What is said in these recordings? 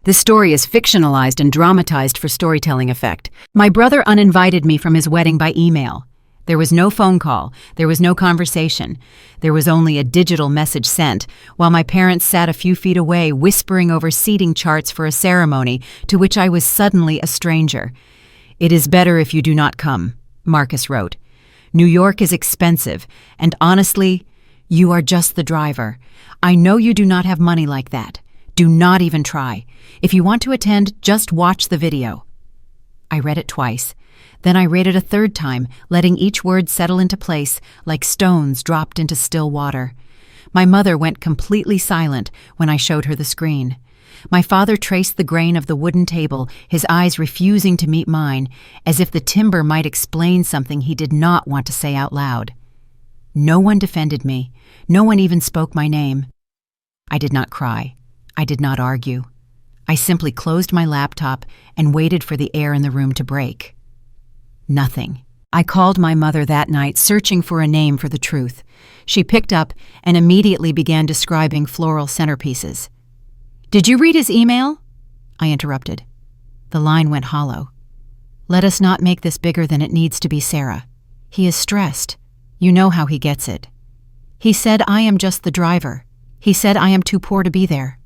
This story is fictionalized and dramatized for storytelling effect. My brother uninvited me from his wedding by email. There was no phone call, there was no conversation. There was only a digital message sent, while my parents sat a few feet away whispering over seating charts for a ceremony to which I was suddenly a stranger. "It is better if you do not come," Marcus wrote. "New York is expensive, and honestly, you are just the driver. I know you do not have money like that. Do not even try. If you want to attend, just watch the video." I read it twice. Then I read it a third time, letting each word settle into place like stones dropped into still water. My mother went completely silent when I showed her the screen. My father traced the grain of the wooden table, his eyes refusing to meet mine, as if the timber might explain something he did not want to say out loud. No one defended me. No one even spoke my name. I did not cry. I did not argue. I simply closed my laptop and waited for the air in the room to break. Nothing. I called my mother that night, searching for a name for the truth. She picked up and immediately began describing floral centerpieces. "Did you read his email?" I interrupted. The line went hollow. "Let us not make this bigger than it needs to be, Sarah. He is stressed. You know how he gets it. He said I am just the driver. He said I am too poor to be there."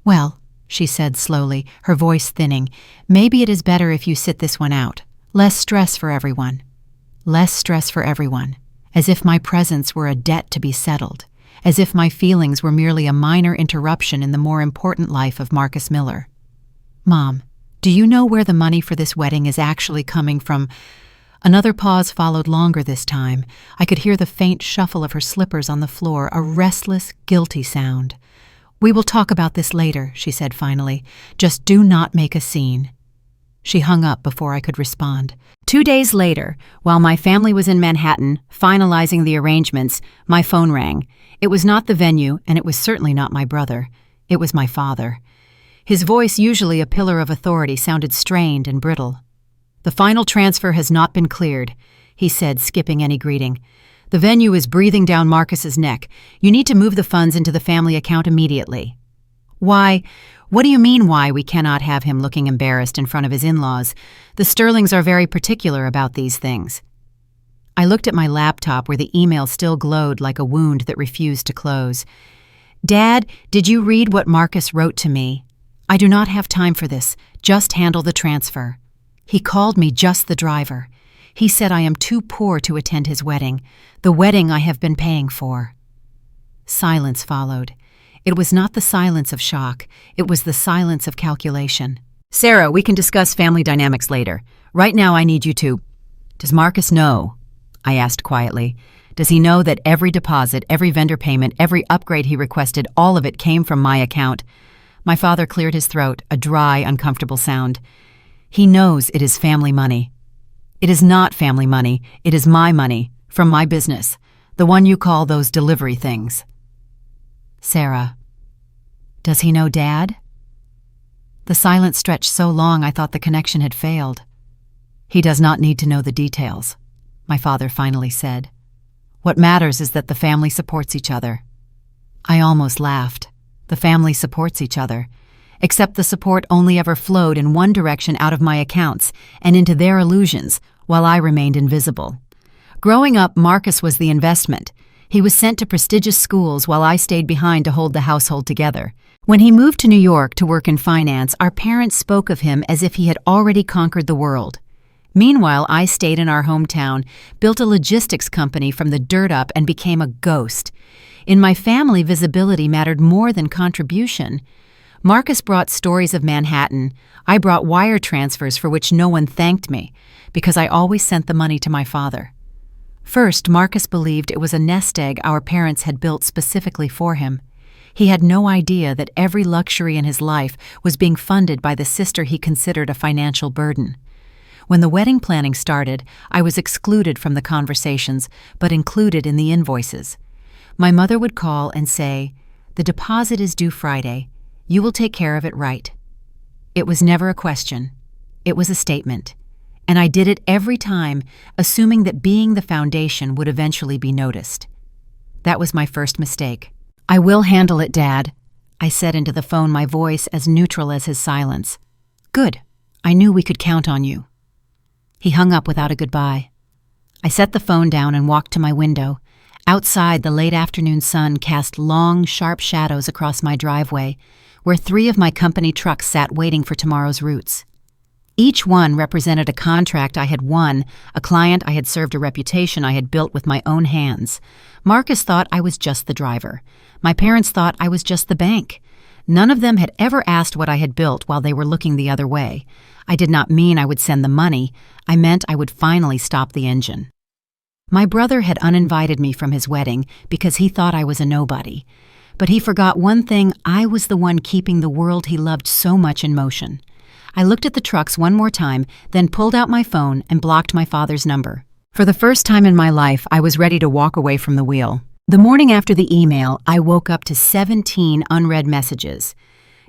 "Well," she said slowly, her voice thinning, "maybe it is better if you sit this one out. Less stress for everyone. Less stress for everyone. As if my presence were a debt to be settled. As if my feelings were merely a minor interruption in the more important life of Marcus Miller. Mom, do you know where the money for this wedding is actually coming from?" Another pause followed, longer this time. I could hear the faint shuffle of her slippers on the floor, a restless, guilty sound. "We will talk about this later," she said finally. "Just do not make a scene." She hung up before I could respond. 2 days later, while my family was in Manhattan, finalizing the arrangements, my phone rang. It was not the venue, and it was certainly not my brother. It was my father. His voice, usually a pillar of authority, sounded strained and brittle. "The final transfer has not been cleared," he said, skipping any greeting. "The venue is breathing down Marcus's neck. You need to move the funds into the family account immediately." "Why? What do you mean why we cannot have him looking embarrassed in front of his in-laws? The Sterlings are very particular about these things." I looked at my laptop where the email still glowed like a wound that refused to close. "Dad, did you read what Marcus wrote to me? I do not have time for this. Just handle the transfer. He called me just the driver. He said I am too poor to attend his wedding, the wedding I have been paying for." Silence followed. It was not the silence of shock. It was the silence of calculation. "Sarah, we can discuss family dynamics later. Right now I need you to—" "Does Marcus know?" I asked quietly. "Does he know that every deposit, every vendor payment, every upgrade he requested, all of it came from my account?" My father cleared his throat, a dry, uncomfortable sound. "He knows it is family money." "It is not family money. It is my money, from my business, the one you call those delivery things." "Sarah, does he know Dad?" The silence stretched so long I thought the connection had failed. "He does not need to know the details," my father finally said. "What matters is that the family supports each other." I almost laughed. The family supports each other. Except the support only ever flowed in one direction out of my accounts and into their illusions, while I remained invisible. Growing up, Marcus was the investment. He was sent to prestigious schools while I stayed behind to hold the household together. When he moved to New York to work in finance, our parents spoke of him as if he had already conquered the world. Meanwhile, I stayed in our hometown, built a logistics company from the dirt up, and became a ghost. In my family, visibility mattered more than contribution. Marcus brought stories of Manhattan. I brought wire transfers for which no one thanked me, because I always sent the money to my father. First, Marcus believed it was a nest egg our parents had built specifically for him. He had no idea that every luxury in his life was being funded by the sister he considered a financial burden. When the wedding planning started, I was excluded from the conversations, but included in the invoices. My mother would call and say, "The deposit is due Friday. You will take care of it, right?" It was never a question. It was a statement. And I did it every time, assuming that being the foundation would eventually be noticed. That was my first mistake. "I will handle it, Dad," I said into the phone, my voice as neutral as his silence. "Good. I knew we could count on you." He hung up without a goodbye. I set the phone down and walked to my window. Outside, the late afternoon sun cast long, sharp shadows across my driveway, where 3 of my company trucks sat waiting for tomorrow's routes. Each one represented a contract I had won, a client I had served, a reputation I had built with my own hands. Marcus thought I was just the driver. My parents thought I was just the bank. None of them had ever asked what I had built while they were looking the other way. I did not mean I would send the money. I meant I would finally stop the engine. My brother had uninvited me from his wedding because he thought I was a nobody. But he forgot one thing: I was the one keeping the world he loved so much in motion. I looked at the trucks one more time, then pulled out my phone and blocked my father's number. For the first time in my life, I was ready to walk away from the wheel. The morning after the email, I woke up to 17 unread messages.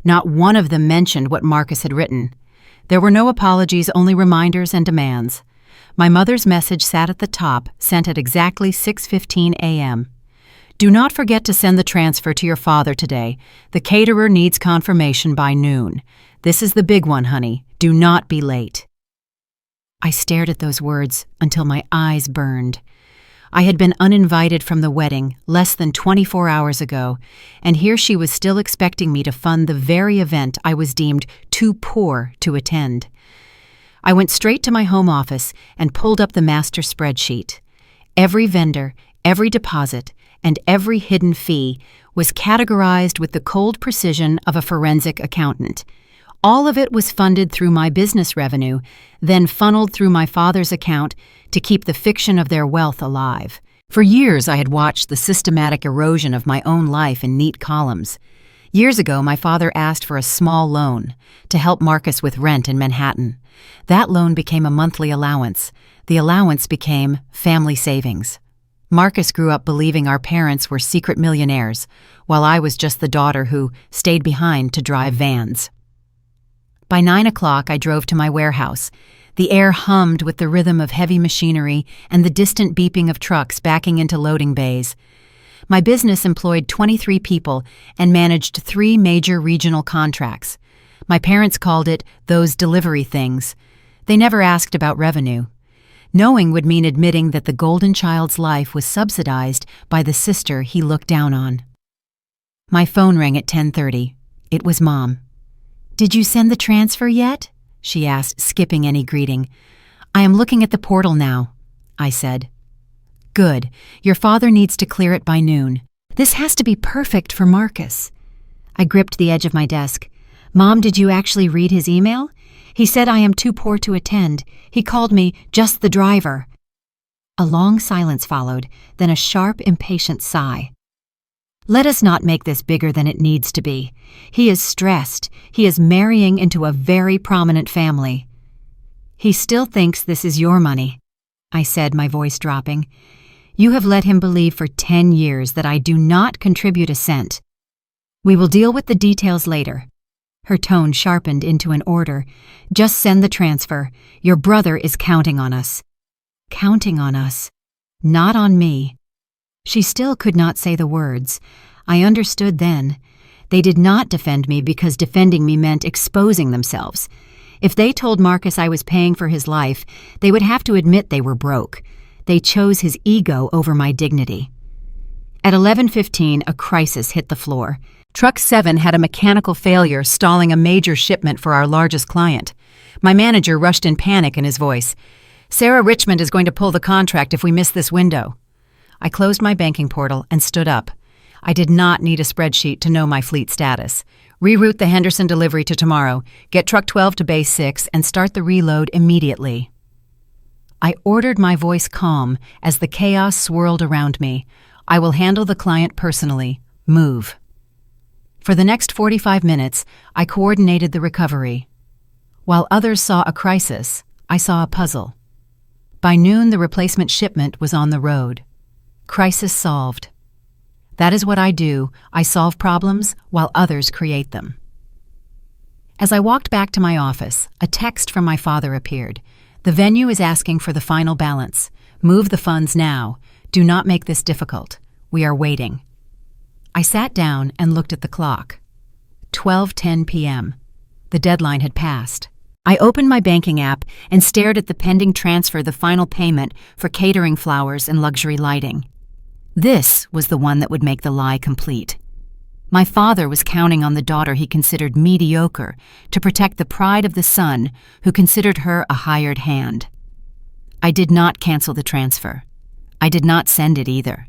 Not one of them mentioned what Marcus had written. There were no apologies, only reminders and demands. My mother's message sat at the top, sent at exactly 6:15 a.m. "Do not forget to send the transfer to your father today. The caterer needs confirmation by noon. This is the big one, honey. Do not be late." I stared at those words until my eyes burned. I had been uninvited from the wedding less than 24 hours ago, and here she was still expecting me to fund the very event I was deemed too poor to attend. I went straight to my home office and pulled up the master spreadsheet. Every vendor, every deposit, and every hidden fee was categorized with the cold precision of a forensic accountant. All of it was funded through my business revenue, then funneled through my father's account to keep the fiction of their wealth alive. For years, I had watched the systematic erosion of my own life in neat columns. Years ago, my father asked for a small loan to help Marcus with rent in Manhattan. That loan became a monthly allowance. The allowance became family savings. Marcus grew up believing our parents were secret millionaires, while I was just the daughter who stayed behind to drive vans. By 9 o'clock, I drove to my warehouse. The air hummed with the rhythm of heavy machinery and the distant beeping of trucks backing into loading bays. My business employed 23 people and managed 3 major regional contracts. My parents called it those delivery things. They never asked about revenue. Knowing would mean admitting that the golden child's life was subsidized by the sister he looked down on. My phone rang at 10:30. It was Mom. "Did you send the transfer yet?" she asked, skipping any greeting. "I am looking at the portal now," I said. "Good. Your father needs to clear it by noon. This has to be perfect for Marcus." I gripped the edge of my desk. "Mom, did you actually read his email? He said I am too poor to attend. He called me just the driver." A long silence followed, then a sharp, impatient sigh. "Let us not make this bigger than it needs to be. He is stressed. He is marrying into a very prominent family." "He still thinks this is your money," I said, my voice dropping. "You have let him believe for 10 years that I do not contribute a cent. We will deal with the details later." Her tone sharpened into an order. "Just send the transfer. Your brother is counting on us." Counting on us. Not on me. She still could not say the words. I understood then. They did not defend me because defending me meant exposing themselves. If they told Marcus I was paying for his life, they would have to admit they were broke. They chose his ego over my dignity. At 11:15, a crisis hit the floor. Truck 7 had a mechanical failure, stalling a major shipment for our largest client. My manager rushed in panic in his voice. "Sarah Richmond is going to pull the contract if we miss this window." I closed my banking portal and stood up. I did not need a spreadsheet to know my fleet status. Reroute the Henderson delivery to tomorrow, get Truck 12 to Base 6, and start the reload immediately. I ordered, my voice calm, as the chaos swirled around me. "I will handle the client personally. Move." For the next 45 minutes, I coordinated the recovery. While others saw a crisis, I saw a puzzle. By noon, the replacement shipment was on the road. Crisis solved. That is what I do. I solve problems while others create them. As I walked back to my office, a text from my father appeared. "The venue is asking for the final balance. Move the funds now. Do not make this difficult. We are waiting." I sat down and looked at the clock. 12:10 p.m. The deadline had passed. I opened my banking app and stared at the pending transfer, the final payment for catering flowers and luxury lighting. This was the one that would make the lie complete. My father was counting on the daughter he considered mediocre to protect the pride of the son who considered her a hired hand. I did not cancel the transfer. I did not send it either.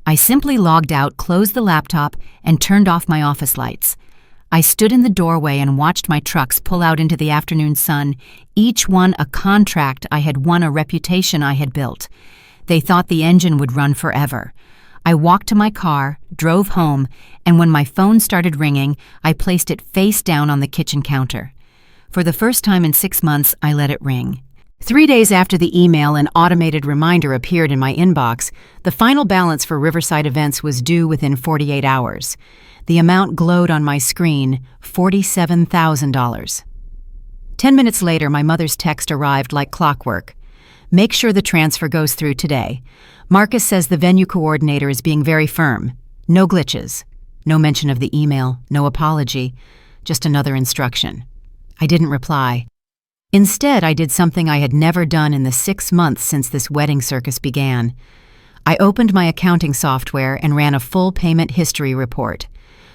I simply logged out, closed the laptop, and turned off my office lights. I stood in the doorway and watched my trucks pull out into the afternoon sun, each one a contract I had won, a reputation I had built. They thought the engine would run forever. I walked to my car, drove home, and when my phone started ringing, I placed it face down on the kitchen counter. For the first time in 6 months, I let it ring. 3 days after the email, an automated reminder appeared in my inbox. The final balance for Riverside events was due within 48 hours. The amount glowed on my screen, $47,000. 10 minutes later, my mother's text arrived like clockwork. Make sure the transfer goes through today. Marcus says the venue coordinator is being very firm. No glitches. No mention of the email, no apology, just another instruction. I didn't reply. Instead, I did something I had never done in the 6 months since this wedding circus began. I opened my accounting software and ran a full payment history report.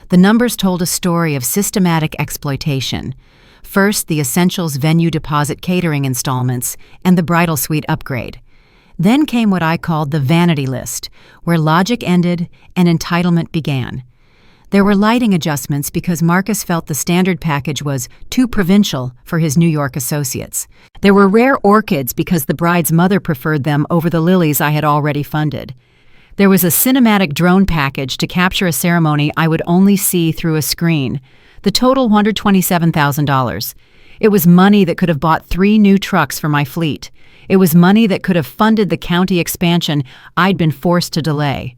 The numbers told a story of systematic exploitation. First, the Essentials venue deposit catering installments and the bridal suite upgrade. Then came what I called the vanity list, where logic ended and entitlement began. There were lighting adjustments because Marcus felt the standard package was too provincial for his New York associates. There were rare orchids because the bride's mother preferred them over the lilies I had already funded. There was a cinematic drone package to capture a ceremony I would only see through a screen. The total $127,000. It was money that could have bought 3 new trucks for my fleet. It was money that could have funded the county expansion I'd been forced to delay.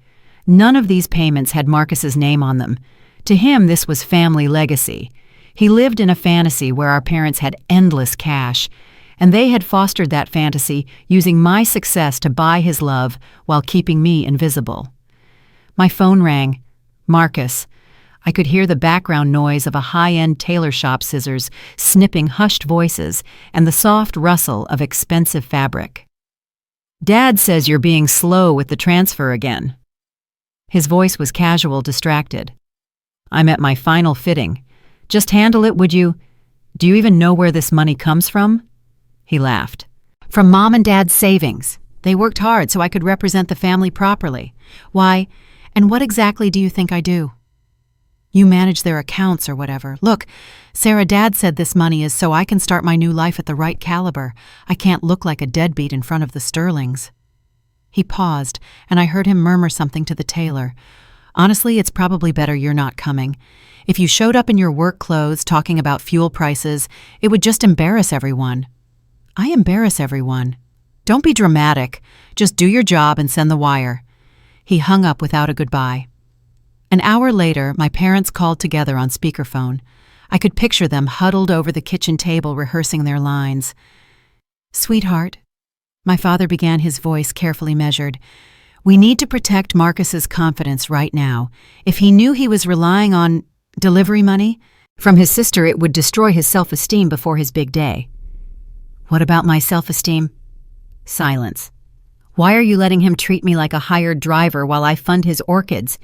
None of these payments had Marcus's name on them. To him, this was family legacy. He lived in a fantasy where our parents had endless cash, and they had fostered that fantasy using my success to buy his love while keeping me invisible. My phone rang. Marcus. I could hear the background noise of a high-end tailor shop scissors snipping hushed voices and the soft rustle of expensive fabric. Dad says you're being slow with the transfer again. His voice was casual, distracted. I'm at my final fitting. Just handle it, would you? Do you even know where this money comes from? He laughed. From Mom and Dad's savings. They worked hard so I could represent the family properly. Why, and what exactly do you think I do? You manage their accounts or whatever. Look, Sarah, Dad said this money is so I can start my new life at the right caliber. I can't look like a deadbeat in front of the Sterlings. He paused, and I heard him murmur something to the tailor. Honestly, it's probably better you're not coming. If you showed up in your work clothes talking about fuel prices, it would just embarrass everyone. I embarrass everyone. Don't be dramatic. Just do your job and send the wire. He hung up without a goodbye. An hour later, my parents called together on speakerphone. I could picture them huddled over the kitchen table rehearsing their lines. Sweetheart, my father began, his voice carefully measured. We need to protect Marcus's confidence right now. If he knew he was relying on delivery money from his sister, it would destroy his self-esteem before his big day. What about my self-esteem? Silence. Why are you letting him treat me like a hired driver while I fund his orchids?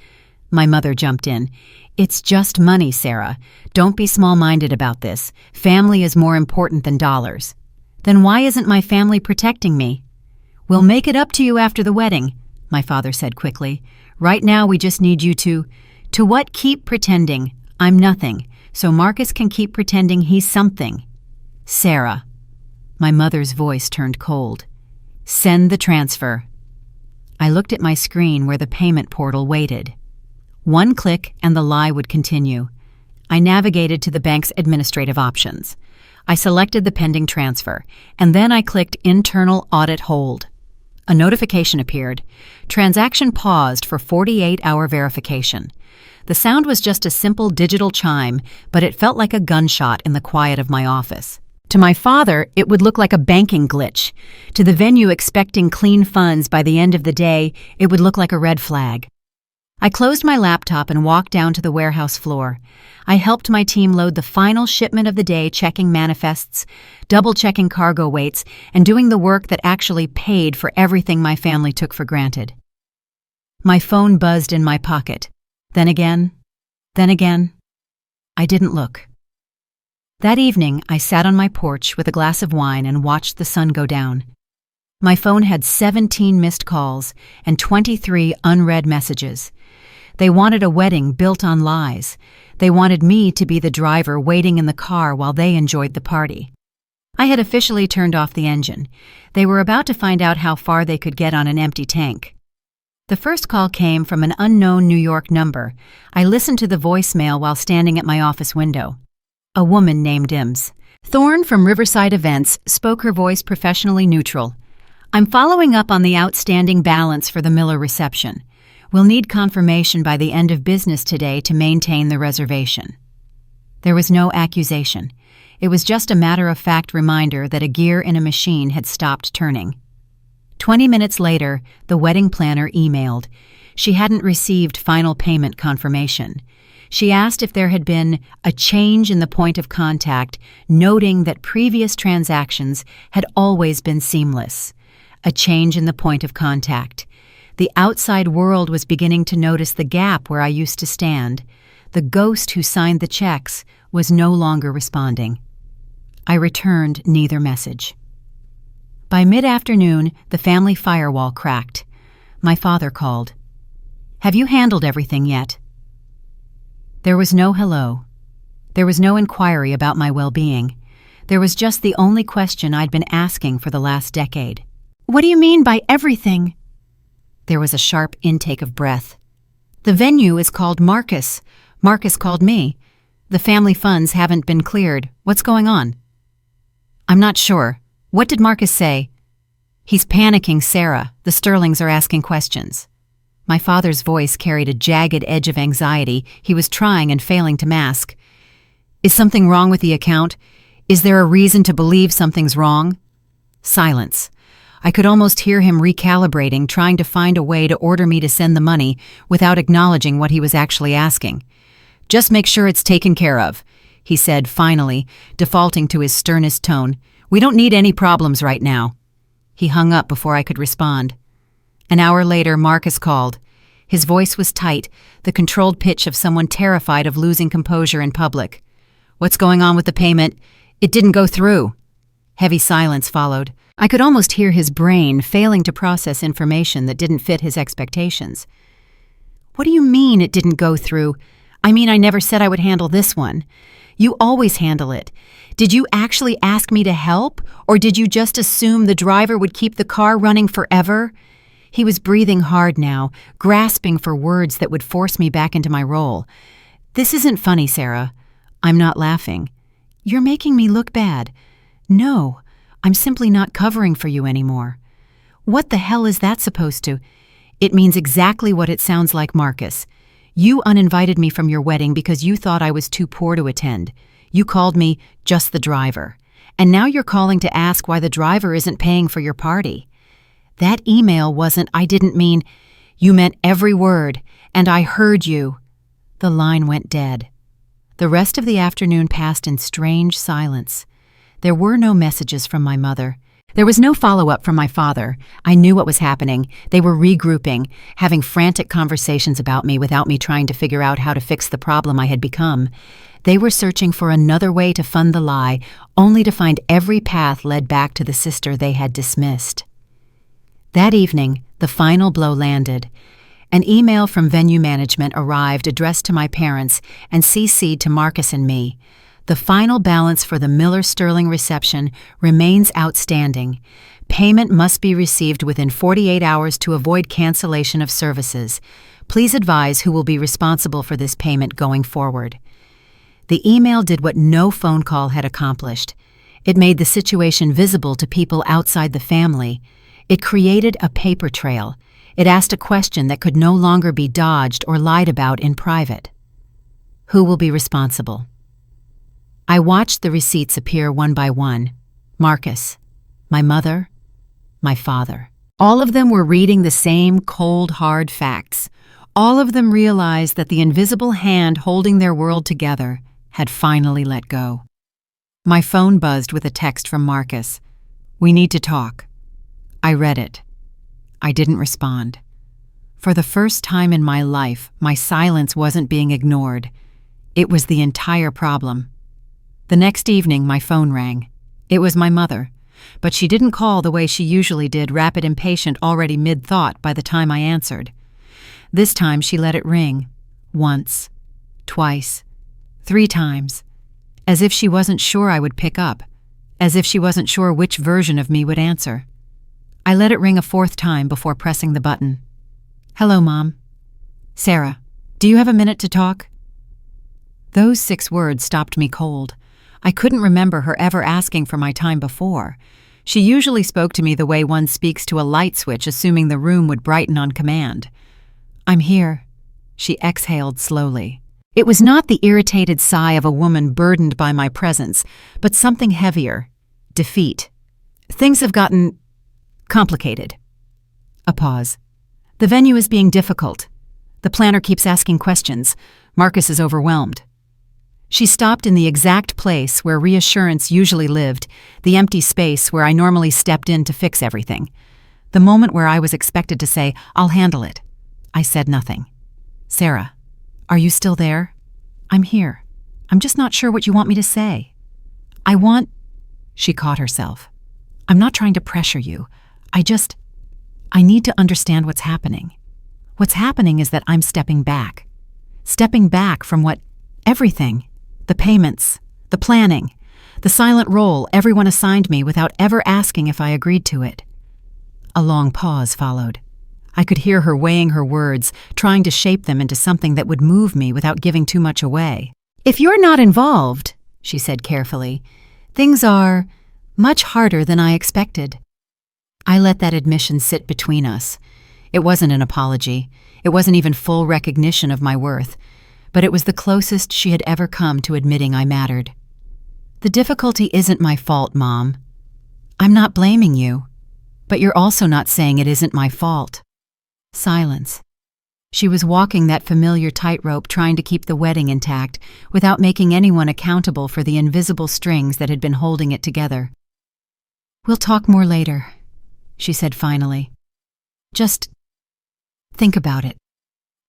My mother jumped in. It's just money, Sarah. Don't be small-minded about this. Family is more important than dollars. Then why isn't my family protecting me? We'll make it up to you after the wedding, my father said quickly. Right now we just need you to what? Keep pretending. I'm nothing, so Marcus can keep pretending he's something. Sarah. My mother's voice turned cold. Send the transfer. I looked at my screen where the payment portal waited. One click and the lie would continue. I navigated to the bank's administrative options. I selected the pending transfer, and then I clicked Internal Audit Hold. A notification appeared. Transaction paused for 48-hour verification. The sound was just a simple digital chime, but it felt like a gunshot in the quiet of my office. To my father, it would look like a banking glitch. To the venue expecting clean funds by the end of the day, it would look like a red flag. I closed my laptop and walked down to the warehouse floor. I helped my team load the final shipment of the day, checking manifests, double-checking cargo weights, and doing the work that actually paid for everything my family took for granted. My phone buzzed in my pocket. Then again. I didn't look. That evening, I sat on my porch with a glass of wine and watched the sun go down. My phone had 17 missed calls and 23 unread messages. They wanted a wedding built on lies. They wanted me to be the driver waiting in the car while they enjoyed the party. I had officially turned off the engine. They were about to find out how far they could get on an empty tank. The first call came from an unknown New York number. I listened to the voicemail while standing at my office window. A woman named Ims. Thorne from Riverside Events spoke, her voice professionally neutral. I'm following up on the outstanding balance for the Miller reception. We'll need confirmation by the end of business today to maintain the reservation. There was no accusation. It was just a matter-of-fact reminder that a gear in a machine had stopped turning. 20 minutes later, the wedding planner emailed. She hadn't received final payment confirmation. She asked if there had been a change in the point of contact, noting that previous transactions had always been seamless. A change in the point of contact. The outside world was beginning to notice the gap where I used to stand. The ghost who signed the checks was no longer responding. I returned neither message. By mid-afternoon, the family firewall cracked. My father called. "Have you handled everything yet?" There was no hello. There was no inquiry about my well-being. There was just the only question I'd been asking for the last decade. "What do you mean by everything?" There was a sharp intake of breath. "The venue is called Marcus. Marcus called me. The family funds haven't been cleared. What's going on?" "I'm not sure. What did Marcus say?" "He's panicking, Sarah. The Sterlings are asking questions." My father's voice carried a jagged edge of anxiety he was trying and failing to mask. "Is something wrong with the account? Is there a reason to believe something's wrong?" Silence. I could almost hear him recalibrating, trying to find a way to order me to send the money without acknowledging what he was actually asking. "Just make sure it's taken care of," he said finally, defaulting to his sternest tone. "We don't need any problems right now." He hung up before I could respond. An hour later, Marcus called. His voice was tight, the controlled pitch of someone terrified of losing composure in public. "What's going on with the payment? It didn't go through." Heavy silence followed. I could almost hear his brain failing to process information that didn't fit his expectations. "What do you mean it didn't go through? I mean, I never said I would handle this one. You always handle it. Did you actually ask me to help, or did you just assume the driver would keep the car running forever?" He was breathing hard now, grasping for words that would force me back into my role. "This isn't funny, Sarah." "I'm not laughing." "You're making me look bad." "No, I'm simply not covering for you anymore." "What the hell is that supposed to?" "It means exactly what it sounds like, Marcus. You uninvited me from your wedding because you thought I was too poor to attend. You called me just the driver. And now you're calling to ask why the driver isn't paying for your party. That email wasn't, I didn't mean, you meant every word, and I heard you." The line went dead. The rest of the afternoon passed in strange silence. There were no messages from my mother. There was no follow-up from my father. I knew what was happening. They were regrouping, having frantic conversations about me without me trying to figure out how to fix the problem I had become. They were searching for another way to fund the lie, only to find every path led back to the sister they had dismissed. That evening, the final blow landed. An email from venue management arrived addressed to my parents and CC'd to Marcus and me. The final balance for the Miller Sterling reception remains outstanding. Payment must be received within 48 hours to avoid cancellation of services. Please advise who will be responsible for this payment going forward. The email did what no phone call had accomplished. It made the situation visible to people outside the family. It created a paper trail. It asked a question that could no longer be dodged or lied about in private. Who will be responsible? I watched the receipts appear one by one. Marcus, my mother, my father. All of them were reading the same cold, hard facts. All of them realized that the invisible hand holding their world together had finally let go. My phone buzzed with a text from Marcus. "We need to talk." I read it. I didn't respond. For the first time in my life, my silence wasn't being ignored. It was the entire problem. The next evening, my phone rang. It was my mother, but she didn't call the way she usually did, rapid, impatient, already mid-thought by the time I answered. This time she let it ring. Once, twice, 3 times. As if she wasn't sure I would pick up. As if she wasn't sure which version of me would answer. I let it ring a 4th time before pressing the button. "Hello, Mom. Sarah, do you have a minute to talk?" Those 6 words stopped me cold. I couldn't remember her ever asking for my time before. She usually spoke to me the way one speaks to a light switch, assuming the room would brighten on command. "I'm here," she exhaled slowly. It was not the irritated sigh of a woman burdened by my presence, but something heavier. Defeat. "Things have gotten complicated." A pause. "The venue is being difficult. The planner keeps asking questions. Marcus is overwhelmed." She stopped in the exact place where reassurance usually lived, the empty space where I normally stepped in to fix everything. The moment where I was expected to say, "I'll handle it." I said nothing. "Sarah, are you still there?" "I'm here. I'm just not sure what you want me to say." She caught herself. "I'm not trying to pressure you. I need to understand what's happening. What's happening is that I'm stepping back. Stepping back from everything. The payments, the planning, the silent role everyone assigned me without ever asking if I agreed to it." A long pause followed. I could hear her weighing her words, trying to shape them into something that would move me without giving too much away. "If you're not involved," she said carefully, "things are much harder than I expected." I let that admission sit between us. It wasn't an apology. It wasn't even full recognition of my worth. But it was the closest she had ever come to admitting I mattered. "The difficulty isn't my fault, Mom. I'm not blaming you. But you're also not saying it isn't my fault." Silence. She was walking that familiar tightrope, trying to keep the wedding intact, without making anyone accountable for the invisible strings that had been holding it together. "We'll talk more later," she said finally. "Just think about it."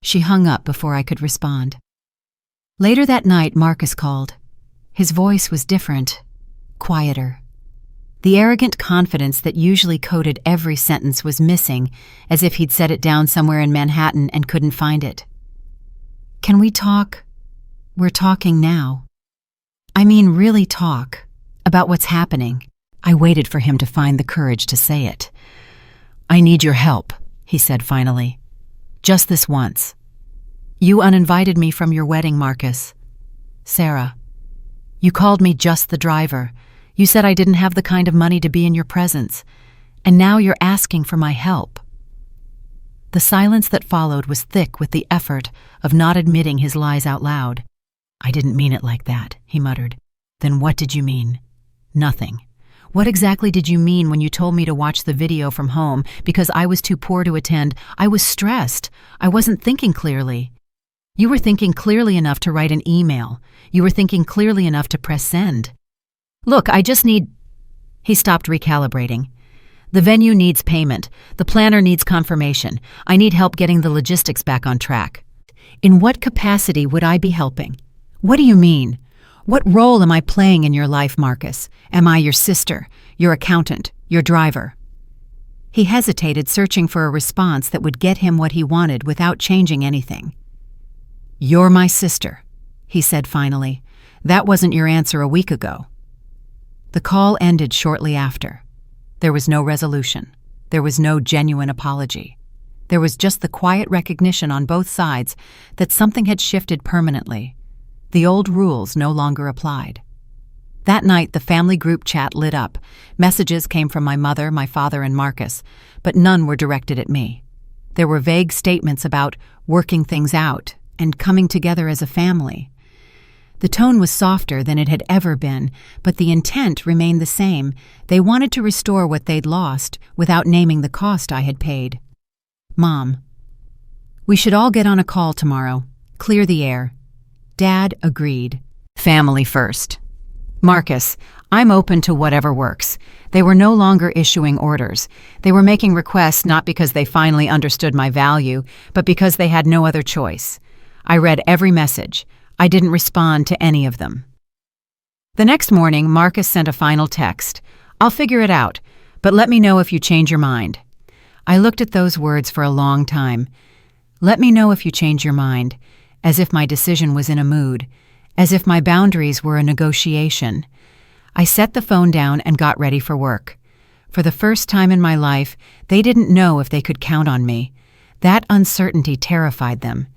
She hung up before I could respond. Later that night, Marcus called. His voice was different, quieter. The arrogant confidence that usually coded every sentence was missing, as if he'd set it down somewhere in Manhattan and couldn't find it. "Can we talk? We're talking now. I mean, really talk, about what's happening." I waited for him to find the courage to say it. "I need your help," he said finally. "Just this once." "You uninvited me from your wedding, Marcus." "Sarah, you called me just the driver. You said I didn't have the kind of money to be in your presence. And now you're asking for my help." The silence that followed was thick with the effort of not admitting his lies out loud. "I didn't mean it like that," he muttered. "Then what did you mean?" "Nothing. What exactly did you mean when you told me to watch the video from home because I was too poor to attend? I was stressed. I wasn't thinking clearly." "You were thinking clearly enough to write an email. You were thinking clearly enough to press send." "Look, I just need—" He stopped recalibrating. "The venue needs payment. The planner needs confirmation. I need help getting the logistics back on track." "In what capacity would I be helping? What do you mean? What role am I playing in your life, Marcus? Am I your sister, your accountant, your driver?" He hesitated, searching for a response that would get him what he wanted without changing anything. "You're my sister," he said finally. "That wasn't your answer a week ago." The call ended shortly after. There was no resolution. There was no genuine apology. There was just the quiet recognition on both sides that something had shifted permanently. The old rules no longer applied. That night, the family group chat lit up. Messages came from my mother, my father, and Marcus, but none were directed at me. There were vague statements about working things out and coming together as a family. The tone was softer than it had ever been, but the intent remained the same. They wanted to restore what they'd lost without naming the cost I had paid. "Mom, We should all get on a call tomorrow. Clear the air. Dad agreed. Family first. Marcus, I'm open to whatever works. They were no longer issuing orders. They were making requests not because they finally understood my value, but because they had no other choice. I read every message. I didn't respond to any of them. The next morning, Marcus sent a final text. I'll figure it out, but let me know if you change your mind. I looked at those words for a long time. Let me know if you change your mind, as if my decision was in a mood, as if my boundaries were a negotiation. I set the phone down and got ready for work. For the first time in my life, they didn't know if they could count on me. That uncertainty terrified them.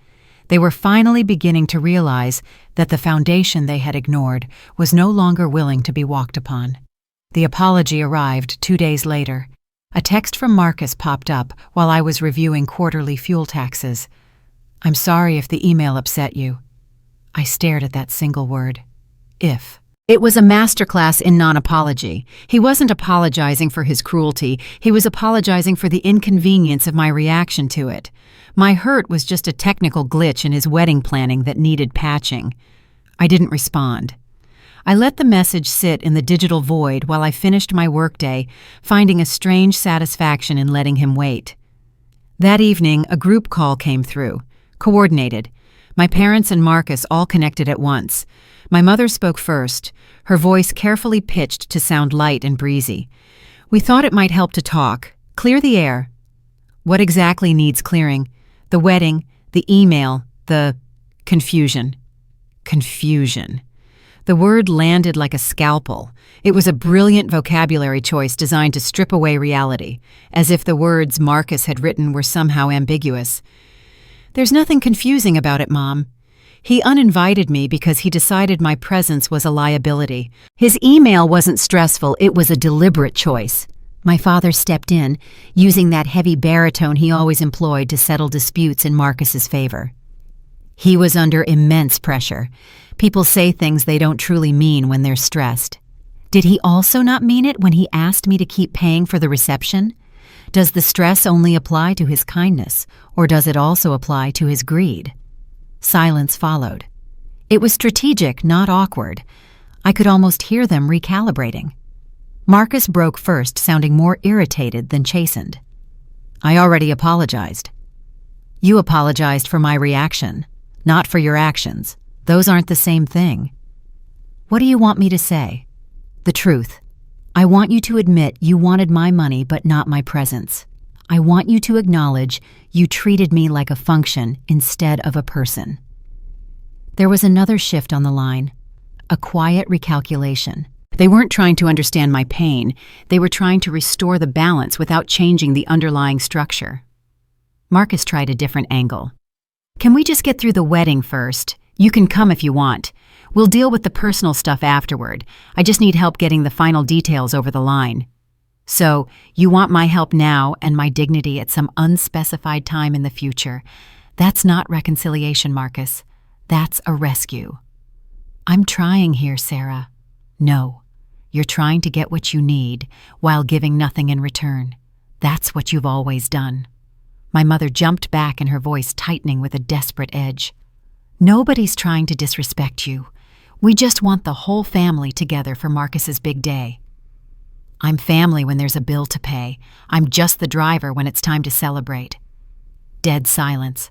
They were finally beginning to realize that the foundation they had ignored was no longer willing to be walked upon. The apology arrived 2 days later. A text from Marcus popped up while I was reviewing quarterly fuel taxes. I'm sorry if the email upset you. I stared at that single word. If. It was a masterclass in non-apology. He wasn't apologizing for his cruelty. He was apologizing for the inconvenience of my reaction to it. My hurt was just a technical glitch in his wedding planning that needed patching. I didn't respond. I let the message sit in the digital void while I finished my workday, finding a strange satisfaction in letting him wait. That evening, a group call came through. Coordinated. My parents and Marcus all connected at once. My mother spoke first, her voice carefully pitched to sound light and breezy. We thought it might help to talk. Clear the air. What exactly needs clearing? The wedding, the email, the confusion. Confusion. The word landed like a scalpel. It was a brilliant vocabulary choice designed to strip away reality, as if the words Marcus had written were somehow ambiguous. There's nothing confusing about it, Mom. He uninvited me because he decided my presence was a liability. His email wasn't stressful, it was a deliberate choice. My father stepped in, using that heavy baritone he always employed to settle disputes in Marcus's favor. He was under immense pressure. People say things they don't truly mean when they're stressed. Did he also not mean it when he asked me to keep paying for the reception? Does the stress only apply to his kindness, or does it also apply to his greed? Silence followed. It was strategic, not awkward. I could almost hear them recalibrating. Marcus broke first, sounding more irritated than chastened. I already apologized. You apologized for my reaction, not for your actions. Those aren't the same thing. What do you want me to say? The truth. I want you to admit you wanted my money but not my presence. I want you to acknowledge you treated me like a function instead of a person. There was another shift on the line, a quiet recalculation. They weren't trying to understand my pain. They were trying to restore the balance without changing the underlying structure. Marcus tried a different angle. Can we just get through the wedding first? You can come if you want. We'll deal with the personal stuff afterward. I just need help getting the final details over the line. So, you want my help now and my dignity at some unspecified time in the future. That's not reconciliation, Marcus. That's a rescue. I'm trying here, Sarah. No, you're trying to get what you need while giving nothing in return. That's what you've always done. My mother jumped back, and her voice tightening with a desperate edge. Nobody's trying to disrespect you. We just want the whole family together for Marcus's big day. I'm family when there's a bill to pay. I'm just the driver when it's time to celebrate. Dead silence.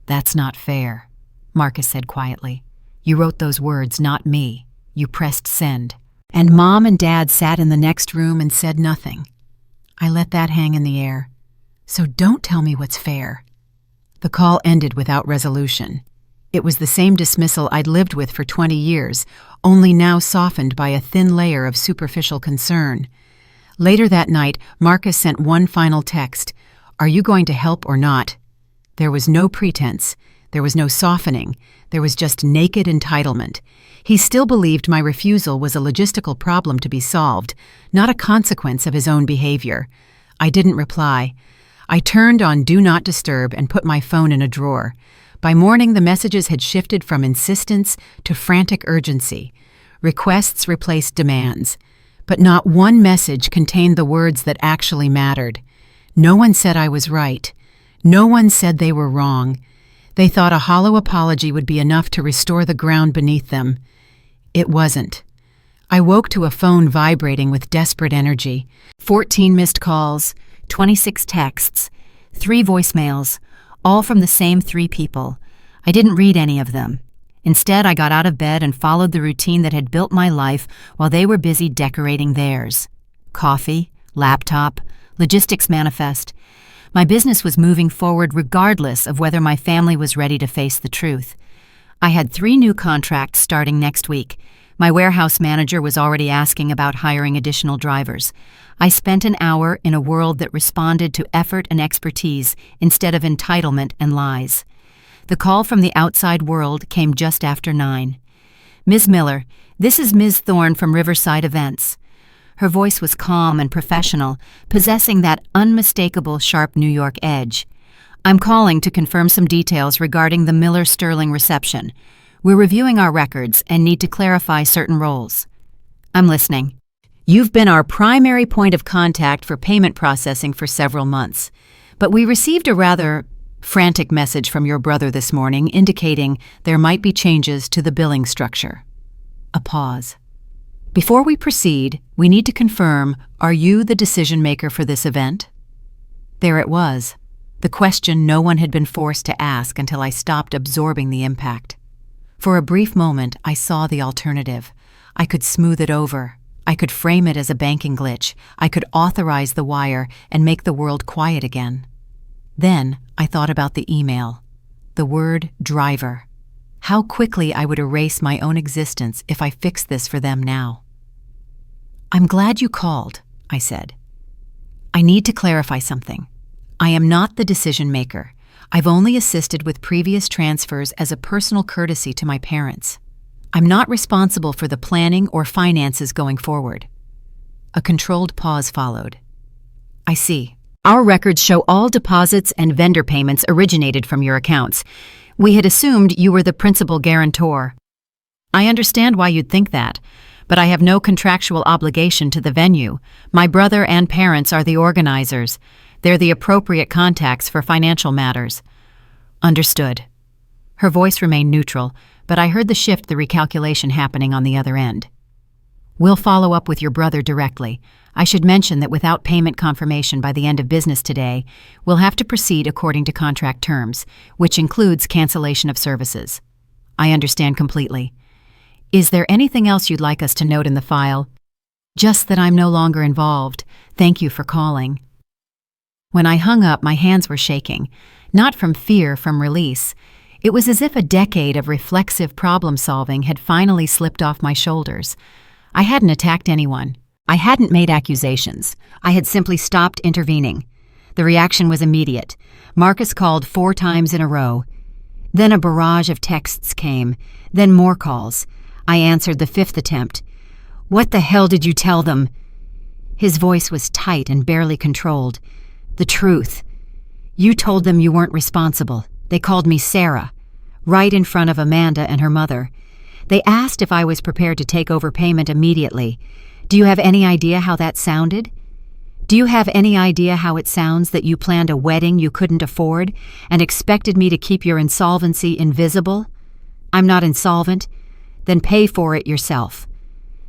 That's not fair, Marcus said quietly. You wrote those words, not me. You pressed send. And Mom and Dad sat in the next room and said nothing. I let that hang in the air. So don't tell me what's fair. The call ended without resolution. It was the same dismissal I'd lived with for 20 years, only now softened by a thin layer of superficial concern. Later that night, Marcus sent one final text. Are you going to help or not? There was no pretense. There was no softening. There was just naked entitlement. He still believed my refusal was a logistical problem to be solved, not a consequence of his own behavior. I didn't reply. I turned on Do Not Disturb and put my phone in a drawer. By morning, the messages had shifted from insistence to frantic urgency. Requests replaced demands. But not one message contained the words that actually mattered. No one said I was right. No one said they were wrong. They thought a hollow apology would be enough to restore the ground beneath them. It wasn't. I woke to a phone vibrating with desperate energy. 14 missed calls, 26 texts, 3 voicemails, all from the same 3 people. I didn't read any of them. Instead, I got out of bed and followed the routine that had built my life while they were busy decorating theirs. Coffee, laptop, logistics manifest. My business was moving forward regardless of whether my family was ready to face the truth. I had 3 new contracts starting next week. My warehouse manager was already asking about hiring additional drivers. I spent an hour in a world that responded to effort and expertise instead of entitlement and lies. The call from the outside world came just after 9. "Ms. Miller, this is Ms. Thorne from Riverside Events." Her voice was calm and professional, possessing that unmistakable sharp New York edge. "I'm calling to confirm some details regarding the Miller-Sterling reception. We're reviewing our records and need to clarify certain roles." "I'm listening." "You've been our primary point of contact for payment processing for several months, but we received a rather frantic message from your brother this morning indicating there might be changes to the billing structure." A pause. "Before we proceed, we need to confirm, are you the decision maker for this event?" There it was, the question no one had been forced to ask until I stopped absorbing the impact. For a brief moment, I saw the alternative. I could smooth it over. I could frame it as a banking glitch. I could authorize the wire and make the world quiet again. Then I thought about the email. The word driver. How quickly I would erase my own existence if I fixed this for them now. "I'm glad you called," I said. "I need to clarify something. I am not the decision maker. I've only assisted with previous transfers as a personal courtesy to my parents. I'm not responsible for the planning or finances going forward." A controlled pause followed. "I see. Our records show all deposits and vendor payments originated from your accounts. We had assumed you were the principal guarantor." "I understand why you'd think that, but I have no contractual obligation to the venue. My brother and parents are the organizers. They're the appropriate contacts for financial matters." "Understood." Her voice remained neutral, but I heard the recalculation happening on the other end. "We'll follow up with your brother directly. I should mention that without payment confirmation by the end of business today, we'll have to proceed according to contract terms, which includes cancellation of services." "I understand completely. Is there anything else you'd like us to note in the file?" "Just that I'm no longer involved. Thank you for calling." When I hung up, my hands were shaking, not from fear, from release. It was as if a decade of reflexive problem-solving had finally slipped off my shoulders. I hadn't attacked anyone. I hadn't made accusations. I had simply stopped intervening. The reaction was immediate. Marcus called 4 times in a row. Then a barrage of texts came, then more calls. I answered the 5th attempt. "What the hell did you tell them?" His voice was tight and barely controlled. "The truth. You told them you weren't responsible. They called me Sarah, right in front of Amanda and her mother. They asked if I was prepared to take over payment immediately. Do you have any idea how that sounded? Do you have any idea how it sounds that you planned a wedding you couldn't afford and expected me to keep your insolvency invisible? I'm not insolvent. Then pay for it yourself."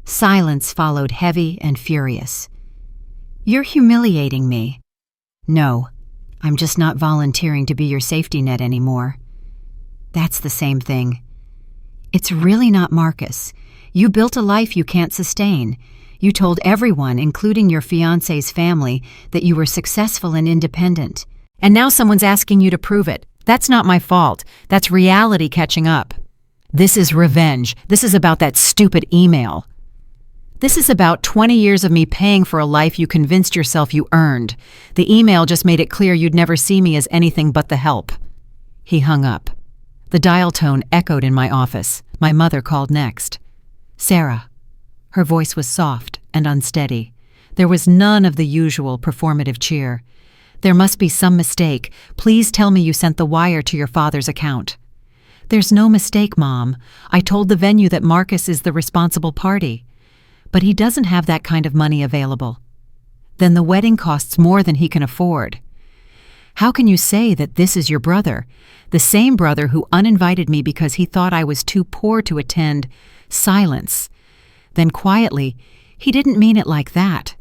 Silence followed, heavy and furious. "You're humiliating me." "No, I'm just not volunteering to be your safety net anymore." "That's the same thing." "It's really not Marcus. You built a life you can't sustain. You told everyone, including your fiancé's family, that you were successful and independent. And now someone's asking you to prove it. That's not my fault. That's reality catching up. This is revenge. This is about that stupid email. This is about 20 years of me paying for a life you convinced yourself you earned. The email just made it clear you'd never see me as anything but the help." He hung up. The dial tone echoed in my office. My mother called next. "Sarah." Her voice was soft and unsteady. There was none of the usual performative cheer. "There must be some mistake. Please tell me you sent the wire to your father's account." "There's no mistake, Mom. I told the venue that Marcus is the responsible party. But he doesn't have that kind of money available." "Then the wedding costs more than he can afford." How can you say that this is your brother? The same brother who uninvited me because he thought I was too poor to attend. Silence. Then quietly, he didn't mean it like that.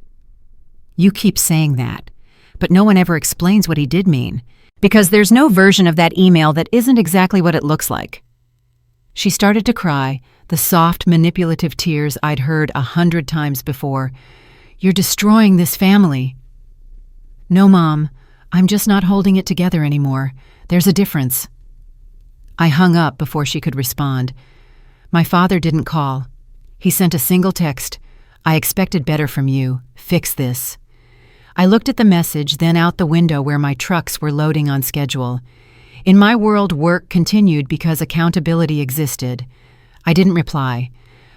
You keep saying that, but no one ever explains what he did mean, because there's no version of that email that isn't exactly what it looks like. She started to cry, the soft, manipulative tears I'd heard 100 times before. You're destroying this family. No, Mom, I'm just not holding it together anymore. There's a difference. I hung up before she could respond. My father didn't call. He sent a single text. I expected better from you. Fix this. I looked at the message, then out the window where my trucks were loading on schedule. In my world, work continued because accountability existed. I didn't reply.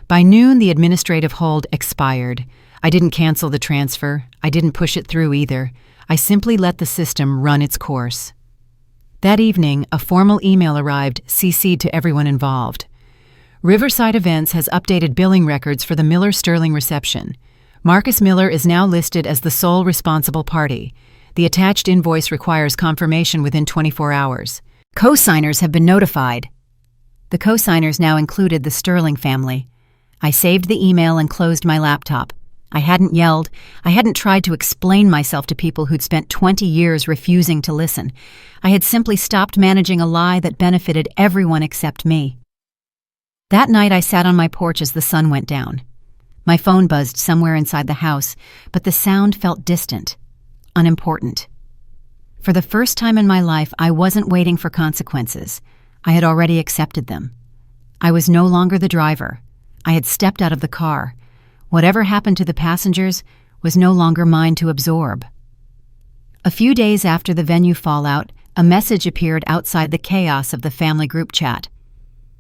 By noon, the administrative hold expired. I didn't cancel the transfer. I didn't push it through either. I simply let the system run its course. That evening, a formal email arrived, CC'd to everyone involved. Riverside Events has updated billing records for the Miller-Sterling reception. Marcus Miller is now listed as the sole responsible party. The attached invoice requires confirmation within 24 hours. Co-signers have been notified. The co-signers now included the Sterling family. I saved the email and closed my laptop. I hadn't yelled. I hadn't tried to explain myself to people who'd spent 20 years refusing to listen. I had simply stopped managing a lie that benefited everyone except me. That night I sat on my porch as the sun went down. My phone buzzed somewhere inside the house, but the sound felt distant, unimportant. For the first time in my life, I wasn't waiting for consequences. I had already accepted them. I was no longer the driver. I had stepped out of the car. Whatever happened to the passengers was no longer mine to absorb. A few days after the venue fallout, a message appeared outside the chaos of the family group chat.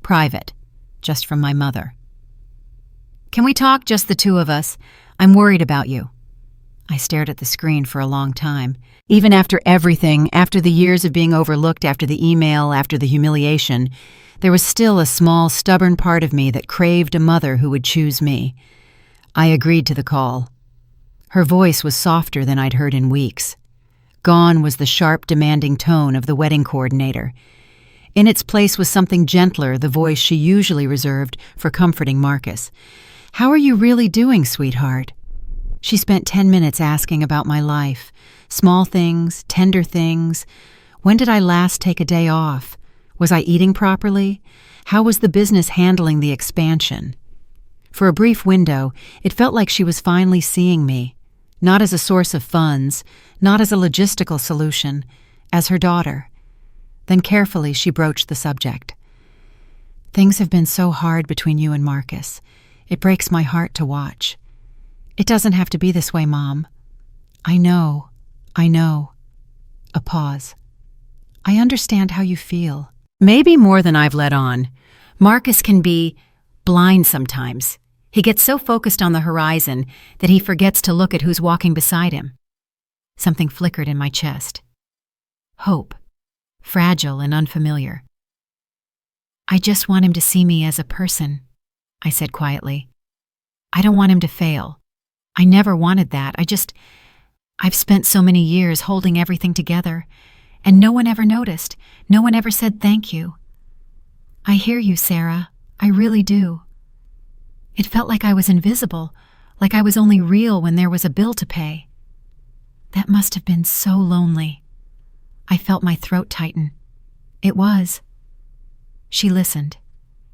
Private, just from my mother. Can we talk, just the two of us? I'm worried about you. I stared at the screen for a long time. Even after everything, after the years of being overlooked, after the email, after the humiliation, there was still a small, stubborn part of me that craved a mother who would choose me. I agreed to the call. Her voice was softer than I'd heard in weeks. Gone was the sharp, demanding tone of the wedding coordinator. In its place was something gentler, the voice she usually reserved for comforting Marcus. How are you really doing, sweetheart? She spent 10 minutes asking about my life. Small things, tender things. When did I last take a day off? Was I eating properly? How was the business handling the expansion? For a brief window, it felt like she was finally seeing me, not as a source of funds, not as a logistical solution, as her daughter. Then carefully she broached the subject. Things have been so hard between you and Marcus. It breaks my heart to watch. It doesn't have to be this way, Mom. I know. A pause. I understand how you feel. Maybe more than I've let on. Marcus can be blind sometimes. He gets so focused on the horizon that he forgets to look at who's walking beside him. Something flickered in my chest. Hope. Fragile and unfamiliar. I just want him to see me as a person, I said quietly. I don't want him to fail. I never wanted that. I've spent so many years holding everything together, and no one ever noticed. No one ever said thank you. I hear you, Sarah. I really do. It felt like I was invisible, like I was only real when there was a bill to pay. That must have been so lonely. I felt my throat tighten. It was. She listened.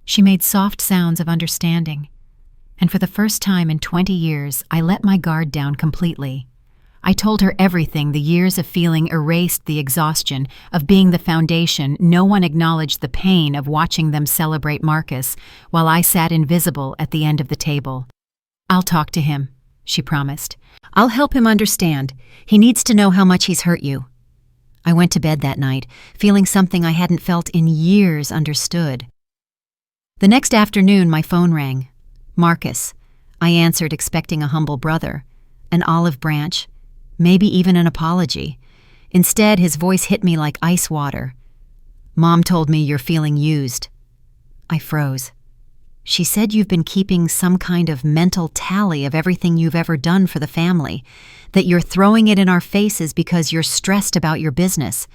She made soft sounds of understanding. And for the first time in 20 years, I let my guard down completely. I told her everything. The years of feeling erased the exhaustion of being the foundation. No one acknowledged the pain of watching them celebrate Marcus while I sat invisible at the end of the table. I'll talk to him, she promised. I'll help him understand. He needs to know how much he's hurt you. I went to bed that night, feeling something I hadn't felt in years understood. The next afternoon, my phone rang. Marcus. I answered, expecting a humble brother, an olive branch, maybe even an apology. Instead, his voice hit me like ice water. Mom told me you're feeling used. I froze. She said you've been keeping some kind of mental tally of everything you've ever done for the family, that you're throwing it in our faces because you're stressed about your business."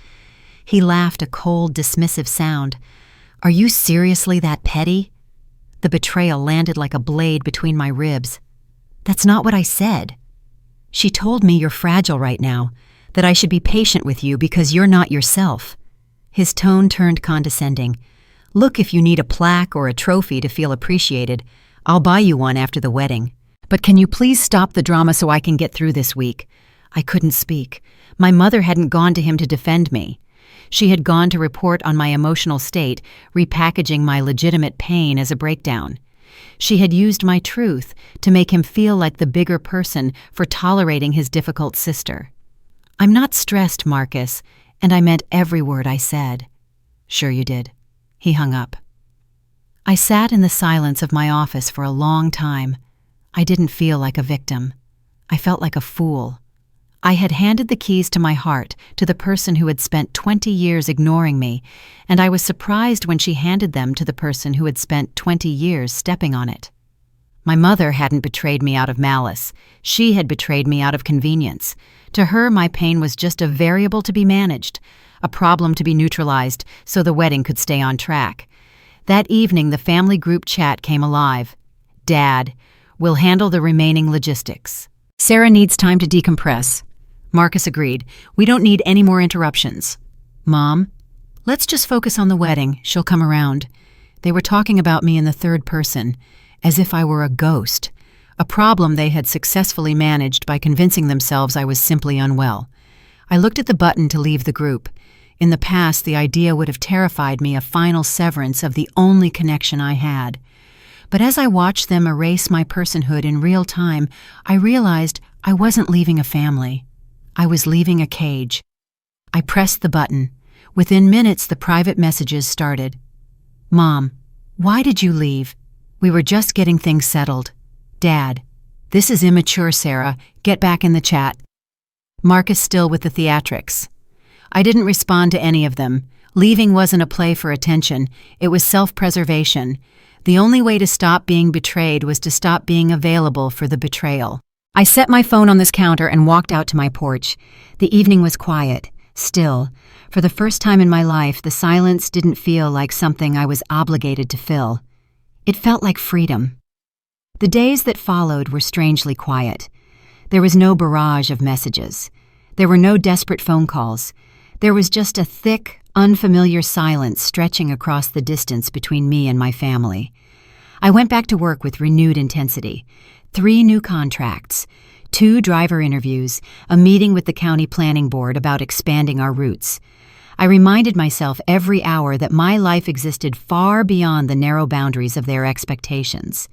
He laughed, a cold, dismissive sound. "Are you seriously that petty?" The betrayal landed like a blade between my ribs. "That's not what I said. She told me you're fragile right now, that I should be patient with you because you're not yourself." His tone turned condescending. "Look, if you need a plaque or a trophy to feel appreciated, I'll buy you one after the wedding. But can you please stop the drama so I can get through this week?" I couldn't speak. My mother hadn't gone to him to defend me. She had gone to report on my emotional state, repackaging my legitimate pain as a breakdown. She had used my truth to make him feel like the bigger person for tolerating his difficult sister. "I'm not stressed, Marcus, and I meant every word I said." "Sure you did." He hung up. I sat in the silence of my office for a long time. I didn't feel like a victim. I felt like a fool. I had handed the keys to my heart to the person who had spent 20 years ignoring me, and I was surprised when she handed them to the person who had spent 20 years stepping on it. My mother hadn't betrayed me out of malice. She had betrayed me out of convenience. To her, my pain was just a variable to be managed, a problem to be neutralized so the wedding could stay on track. That evening, the family group chat came alive. "Dad, we'll handle the remaining logistics. Sarah needs time to decompress." Marcus agreed. "We don't need any more interruptions." "Mom, let's just focus on the wedding. She'll come around." They were talking about me in the third person, as if I were a ghost, a problem they had successfully managed by convincing themselves I was simply unwell. I looked at the button to leave the group. In the past, the idea would have terrified me, a final severance of the only connection I had. But as I watched them erase my personhood in real time, I realized I wasn't leaving a family. I was leaving a cage. I pressed the button. Within minutes, the private messages started. "Mom, why did you leave? We were just getting things settled." "Dad, this is immature, Sarah. Get back in the chat." Marcus still with the theatrics. I didn't respond to any of them. Leaving wasn't a play for attention. It was self-preservation. The only way to stop being betrayed was to stop being available for the betrayal. I set my phone on this counter and walked out to my porch. The evening was quiet, still. For the first time in my life, the silence didn't feel like something I was obligated to fill. It felt like freedom. The days that followed were strangely quiet. There was no barrage of messages. There were no desperate phone calls. There was just a thick, unfamiliar silence stretching across the distance between me and my family. I went back to work with renewed intensity. 3 new contracts, 2 driver interviews, a meeting with the county planning board about expanding our routes. I reminded myself every hour that my life existed far beyond the narrow boundaries of their expectations.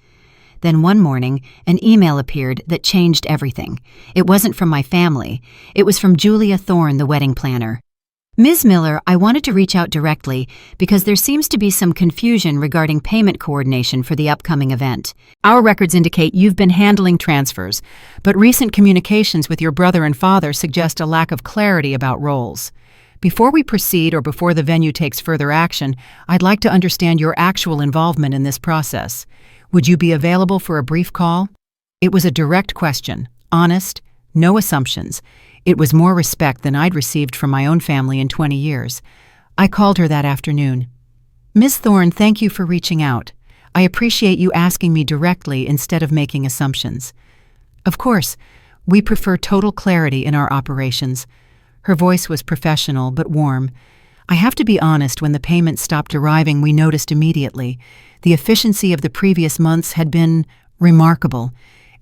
Then one morning, an email appeared that changed everything. It wasn't from my family. It was from Julia Thorne, the wedding planner. "Ms. Miller, I wanted to reach out directly because there seems to be some confusion regarding payment coordination for the upcoming event. Our records indicate you've been handling transfers, but recent communications with your brother and father suggest a lack of clarity about roles. Before we proceed or before the venue takes further action, I'd like to understand your actual involvement in this process. Would you be available for a brief call?" It was a direct question, honest, no assumptions. It was more respect than I'd received from my own family in 20 years. I called her that afternoon. "Ms. Thorne, thank you for reaching out. I appreciate you asking me directly instead of making assumptions. Of course, we prefer total clarity in our operations." Her voice was professional but warm. "I have to be honest, when the payments stopped arriving, we noticed immediately. The efficiency of the previous months had been remarkable.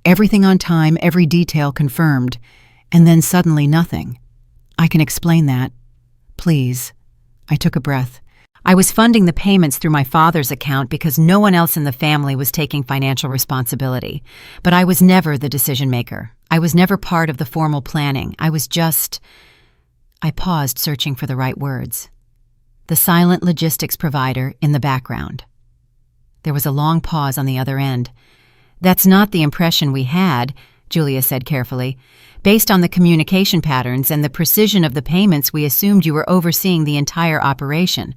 Everything on time, every detail confirmed. And then suddenly nothing. I can explain that. Please." I took a breath. I was funding the payments through my father's account because no one else in the family was taking financial responsibility. But I was never the decision maker. I was never part of the formal planning. I was just... I paused, searching for the right words. The silent logistics provider in the background. There was a long pause on the other end. "That's not the impression we had," Julia said carefully. "Based on the communication patterns and the precision of the payments, we assumed you were overseeing the entire operation.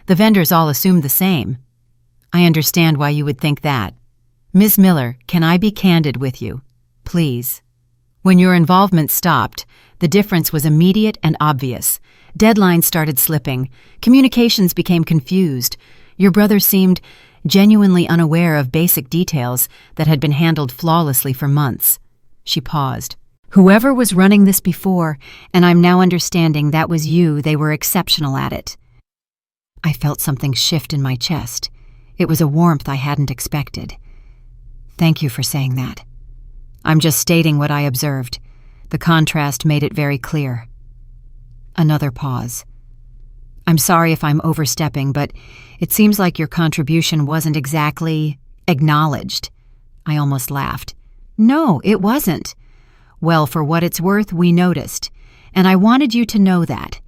The vendors all assumed the same." I understand why you would think that. Ms. Miller, can I be candid with you? Please. When your involvement stopped, the difference was immediate and obvious. Deadlines started slipping. Communications became confused. Your brother seemed genuinely unaware of basic details that had been handled flawlessly for months. She paused. Whoever was running this before, and I'm now understanding that was you, they were exceptional at it. I felt something shift in my chest. It was a warmth I hadn't expected. Thank you for saying that. I'm just stating what I observed. The contrast made it very clear. Another pause. I'm sorry if I'm overstepping, but it seems like your contribution wasn't exactly acknowledged. I almost laughed. No, it wasn't. Well, for what it's worth, we noticed, and I wanted you to know that.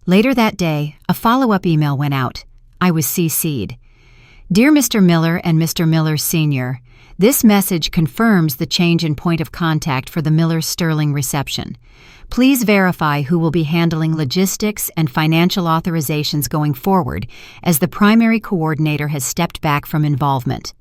Later that day, a follow-up email went out. I was CC'd. Dear Mr. Miller and Mr. Miller Sr., this message confirms the change in point of contact for the Miller-Sterling reception. Please verify who will be handling logistics and financial authorizations going forward, as the primary coordinator has stepped back from involvement.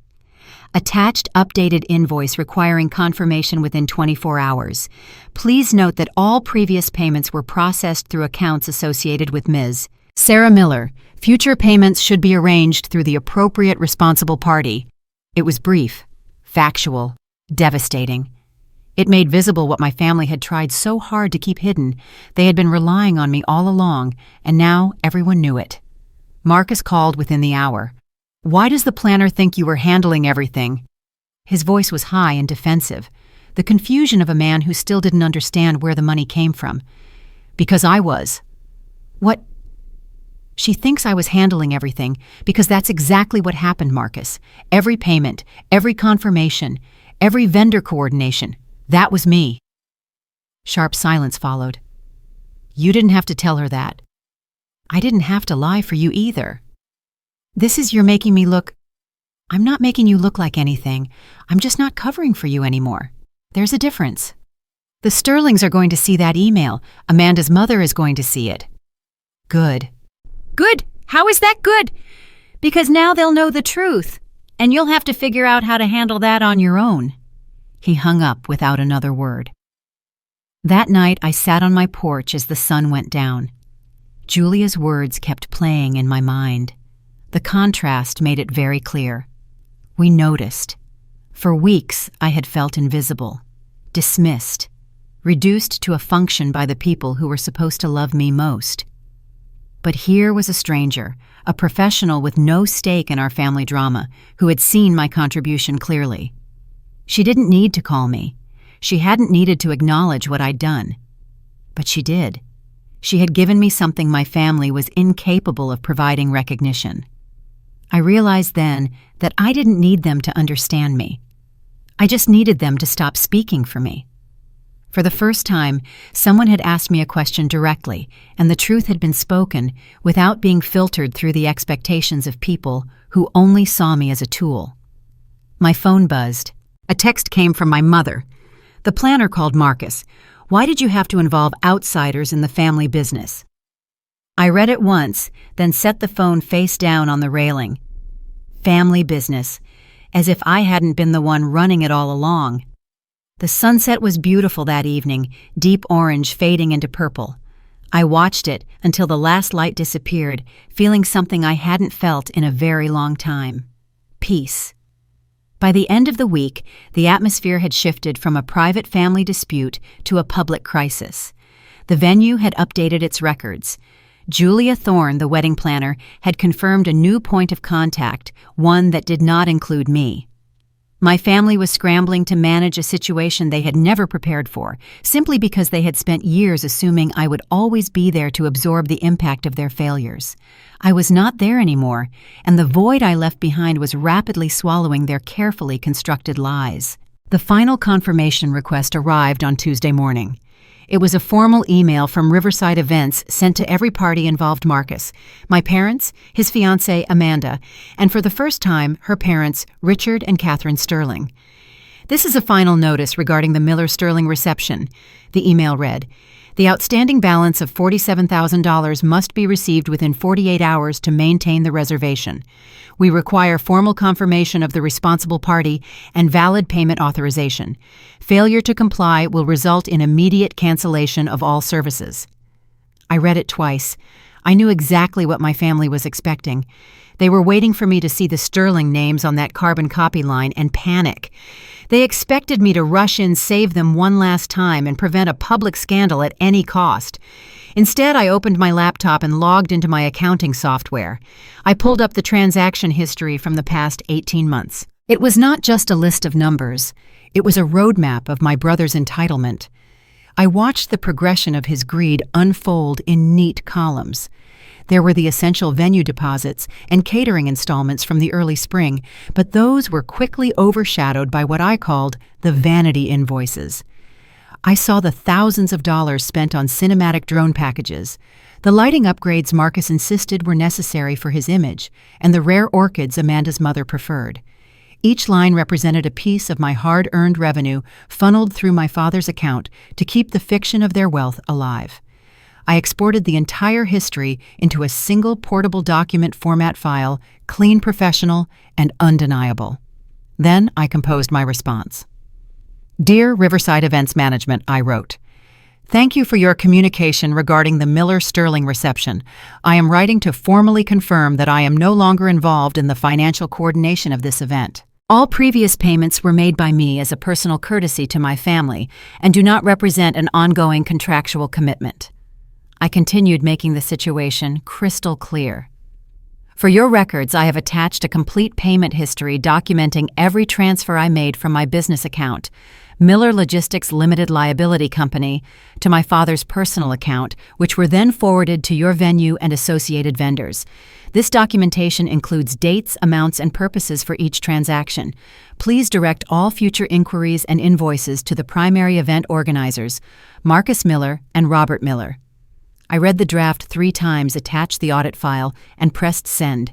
Attached updated invoice requiring confirmation within 24 hours. Please note that all previous payments were processed through accounts associated with Ms. Sarah Miller. Future payments should be arranged through the appropriate responsible party. It was brief, factual, devastating. It made visible what my family had tried so hard to keep hidden. They had been relying on me all along, and now everyone knew it. Marcus called within the hour. Why does the planner think you were handling everything? His voice was high and defensive, the confusion of a man who still didn't understand where the money came from. Because I was. What? She thinks I was handling everything because that's exactly what happened, Marcus. Every payment, every confirmation, every vendor coordination. That was me. Sharp silence followed. You didn't have to tell her that. I didn't have to lie for you either. This is you're making me look. I'm not making you look like anything. I'm just not covering for you anymore. There's a difference. The Sterlings are going to see that email. Amanda's mother is going to see it. Good. Good? How is that good? Because now they'll know the truth, and you'll have to figure out how to handle that on your own. He hung up without another word. That night, I sat on my porch as the sun went down. Julia's words kept playing in my mind. The contrast made it very clear. We noticed. For weeks, I had felt invisible, dismissed, reduced to a function by the people who were supposed to love me most. But here was a stranger, a professional with no stake in our family drama, who had seen my contribution clearly. She didn't need to call me. She hadn't needed to acknowledge what I'd done. But she did. She had given me something my family was incapable of providing recognition. I realized then that I didn't need them to understand me. I just needed them to stop speaking for me. For the first time, someone had asked me a question directly, and the truth had been spoken without being filtered through the expectations of people who only saw me as a tool. My phone buzzed. A text came from my mother. The planner called Marcus. Why did you have to involve outsiders in the family business? I read it once, then set the phone face down on the railing. Family business, as if I hadn't been the one running it all along. The sunset was beautiful that evening, deep orange fading into purple. I watched it until the last light disappeared, feeling something I hadn't felt in a very long time. Peace. By the end of the week, the atmosphere had shifted from a private family dispute to a public crisis. The venue had updated its records. Julia Thorne, the wedding planner, had confirmed a new point of contact, one that did not include me. My family was scrambling to manage a situation they had never prepared for, simply because they had spent years assuming I would always be there to absorb the impact of their failures. I was not there anymore, and the void I left behind was rapidly swallowing their carefully constructed lies. The final confirmation request arrived on Tuesday morning. It was a formal email from Riverside Events sent to every party involved Marcus, my parents, his fiancée Amanda, and for the first time, her parents, Richard and Catherine Sterling. This is a final notice regarding the Miller-Sterling reception, the email read. The outstanding balance of $47,000 must be received within 48 hours to maintain the reservation. We require formal confirmation of the responsible party and valid payment authorization. Failure to comply will result in immediate cancellation of all services. I read it twice. I knew exactly what my family was expecting. They were waiting for me to see the sterling names on that carbon copy line and panic. They expected me to rush in, save them one last time, and prevent a public scandal at any cost. Instead, I opened my laptop and logged into my accounting software. I pulled up the transaction history from the past 18 months. It was not just a list of numbers. It was a roadmap of my brother's entitlement. I watched the progression of his greed unfold in neat columns. There were the essential venue deposits and catering installments from the early spring, but those were quickly overshadowed by what I called the vanity invoices. I saw the thousands of dollars spent on cinematic drone packages, the lighting upgrades Marcus insisted were necessary for his image, and the rare orchids Amanda's mother preferred. Each line represented a piece of my hard-earned revenue funneled through my father's account to keep the fiction of their wealth alive. I exported the entire history into a single portable document format file, clean, professional, and undeniable. Then I composed my response. Dear Riverside Events Management, I wrote, thank you for your communication regarding the Miller Sterling reception. I am writing to formally confirm that I am no longer involved in the financial coordination of this event. All previous payments were made by me as a personal courtesy to my family and do not represent an ongoing contractual commitment. I continued making the situation crystal clear. For your records, I have attached a complete payment history documenting every transfer I made from my business account, Miller Logistics Limited Liability Company, to my father's personal account, which were then forwarded to your venue and associated vendors. This documentation includes dates, amounts, and purposes for each transaction. Please direct all future inquiries and invoices to the primary event organizers, Marcus Miller and Robert Miller. I read the draft 3 times, attached the audit file, and pressed send.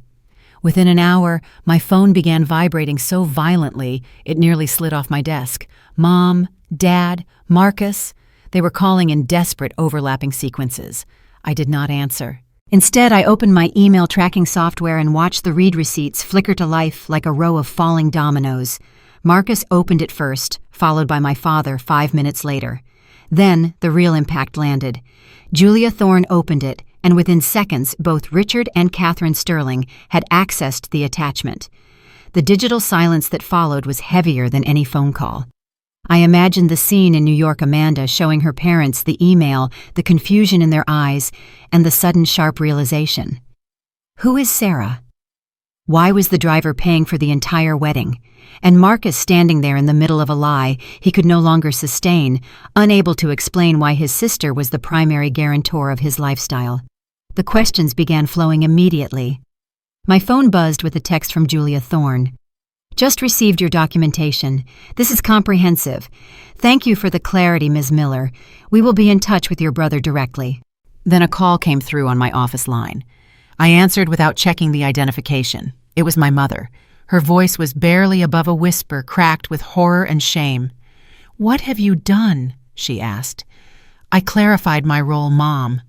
Within an hour, my phone began vibrating so violently it nearly slid off my desk. Mom, Dad, Marcus. They were calling in desperate overlapping sequences. I did not answer. Instead, I opened my email tracking software and watched the read receipts flicker to life like a row of falling dominoes. Marcus opened it first, followed by my father 5 minutes later. Then the real impact landed. Julia Thorne opened it, and within seconds, both Richard and Catherine Sterling had accessed the attachment. The digital silence that followed was heavier than any phone call. I imagined the scene in New York Amanda showing her parents the email, the confusion in their eyes, and the sudden sharp realization. Who is Sarah? Why was the driver paying for the entire wedding? And Marcus standing there in the middle of a lie he could no longer sustain, unable to explain why his sister was the primary guarantor of his lifestyle. The questions began flowing immediately. My phone buzzed with a text from Julia Thorne. Just received your documentation. This is comprehensive. Thank you for the clarity, Ms. Miller. We will be in touch with your brother directly. Then a call came through on my office line. I answered without checking the identification. It was my mother. Her voice was barely above a whisper, cracked with horror and shame. "What have you done?" she asked. I clarified my role, Mom.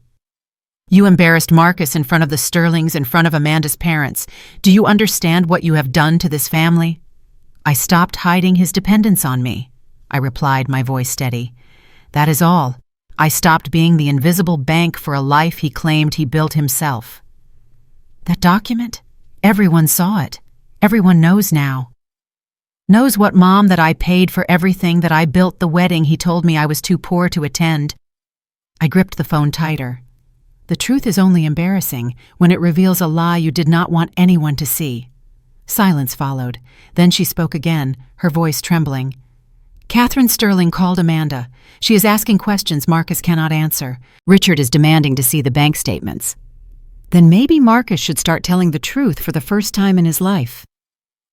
"You embarrassed Marcus in front of the Sterlings, in front of Amanda's parents. Do you understand what you have done to this family?" "I stopped hiding his dependence on me," I replied, my voice steady. "That is all. I stopped being the invisible bank for a life he claimed he built himself." "That document? Everyone saw it. Everyone knows now." "Knows what, Mom? That I paid for everything, that I built the wedding he told me I was too poor to attend." I gripped the phone tighter. The truth is only embarrassing when it reveals a lie you did not want anyone to see. Silence followed. Then she spoke again, her voice trembling. "Catherine Sterling called Amanda. She is asking questions Marcus cannot answer. Richard is demanding to see the bank statements." Then maybe Marcus should start telling the truth for the first time in his life.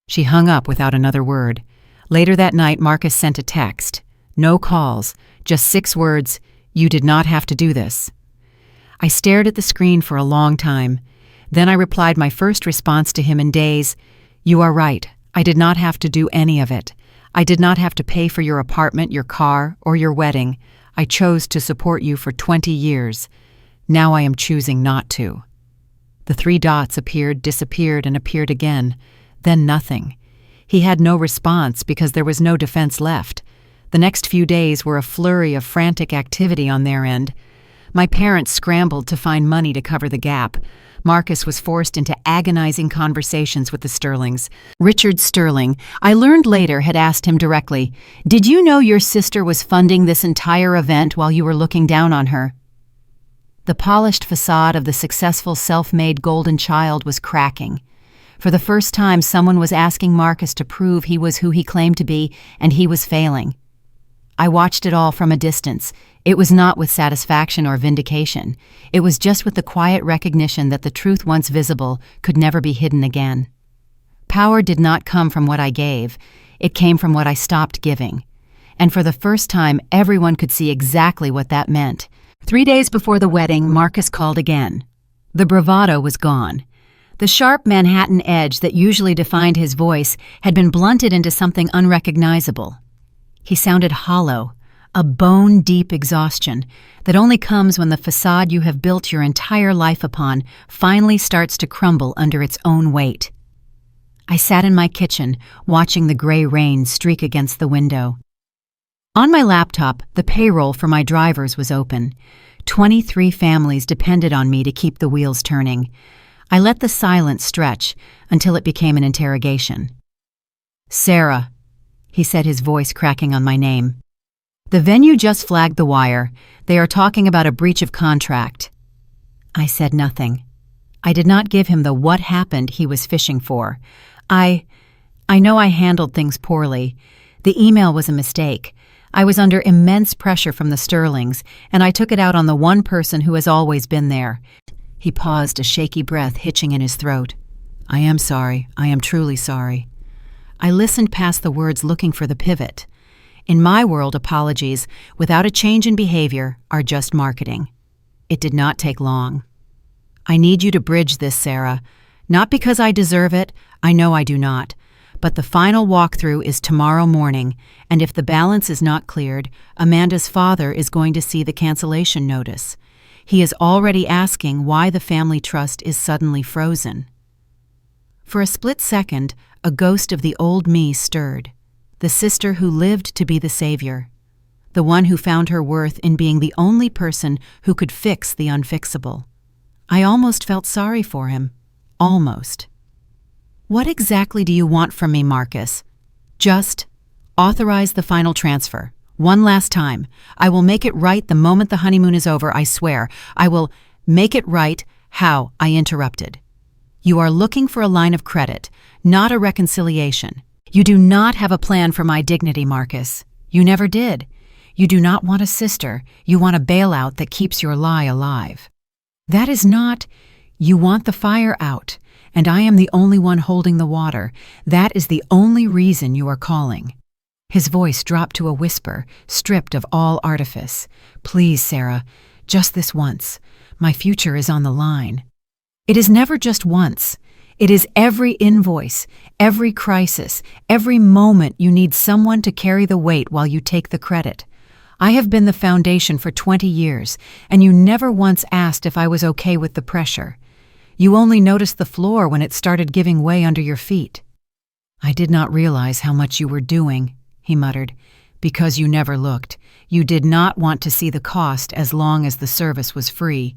She hung up without another word. Later that night, Marcus sent a text. No calls, just 6 words, "You did not have to do this." I stared at the screen for a long time. Then I replied my first response to him in days. "You are right. I did not have to do any of it. I did not have to pay for your apartment, your car, or your wedding. I chose to support you for 20 years. Now I am choosing not to." The 3 dots appeared, disappeared, and appeared again. Then nothing. He had no response because there was no defense left. The next few days were a flurry of frantic activity on their end. My parents scrambled to find money to cover the gap. Marcus was forced into agonizing conversations with the Sterlings. Richard Sterling, I learned later, had asked him directly, "Did you know your sister was funding this entire event while you were looking down on her?" The polished facade of the successful self-made golden child was cracking. For the first time, someone was asking Marcus to prove he was who he claimed to be, and he was failing. I watched it all from a distance. It was not with satisfaction or vindication. It was just with the quiet recognition that the truth once visible could never be hidden again. Power did not come from what I gave. It came from what I stopped giving. And for the first time, everyone could see exactly what that meant. 3 days before the wedding, Marcus called again. The bravado was gone. The sharp Manhattan edge that usually defined his voice had been blunted into something unrecognizable. He sounded hollow, a bone-deep exhaustion that only comes when the facade you have built your entire life upon finally starts to crumble under its own weight. I sat in my kitchen, watching the gray rain streak against the window. On my laptop, the payroll for my drivers was open. 23 families depended on me to keep the wheels turning. I let the silence stretch until it became an interrogation. "Sarah," he said, his voice cracking on my name. "The venue just flagged the wire. They are talking about a breach of contract." I said nothing. I did not give him the "what happened" he was fishing for. I know I handled things poorly. The email was a mistake. I was under immense pressure from the Sterlings, and I took it out on the one person who has always been there. He paused, a shaky breath hitching in his throat. "I am sorry. I am truly sorry." I listened past the words, looking for the pivot. In my world, apologies, without a change in behavior, are just marketing. It did not take long. "I need you to bridge this, Sarah. Not because I deserve it, I know I do not. But the final walkthrough is tomorrow morning, and if the balance is not cleared, Amanda's father is going to see the cancellation notice. He is already asking why the family trust is suddenly frozen." For a split second, a ghost of the old me stirred. The sister who lived to be the savior. The one who found her worth in being the only person who could fix the unfixable. I almost felt sorry for him. Almost. "What exactly do you want from me, Marcus?" "Just authorize the final transfer. One last time. I will make it right the moment the honeymoon is over, I swear. I will make it right." "How?" I interrupted. "You are looking for a line of credit, not a reconciliation. You do not have a plan for my dignity, Marcus. You never did. You do not want a sister. You want a bailout that keeps your lie alive. That is not... You want the fire out, and I am the only one holding the water. That is the only reason you are calling." His voice dropped to a whisper, stripped of all artifice. "Please, Sarah, just this once. My future is on the line." It is never just once. It is every invoice, every crisis, every moment you need someone to carry the weight while you take the credit. I have been the foundation for 20 years, and you never once asked if I was okay with the pressure. You only noticed the floor when it started giving way under your feet. "I did not realize how much you were doing," he muttered, "because you never looked. You did not want to see the cost as long as the service was free."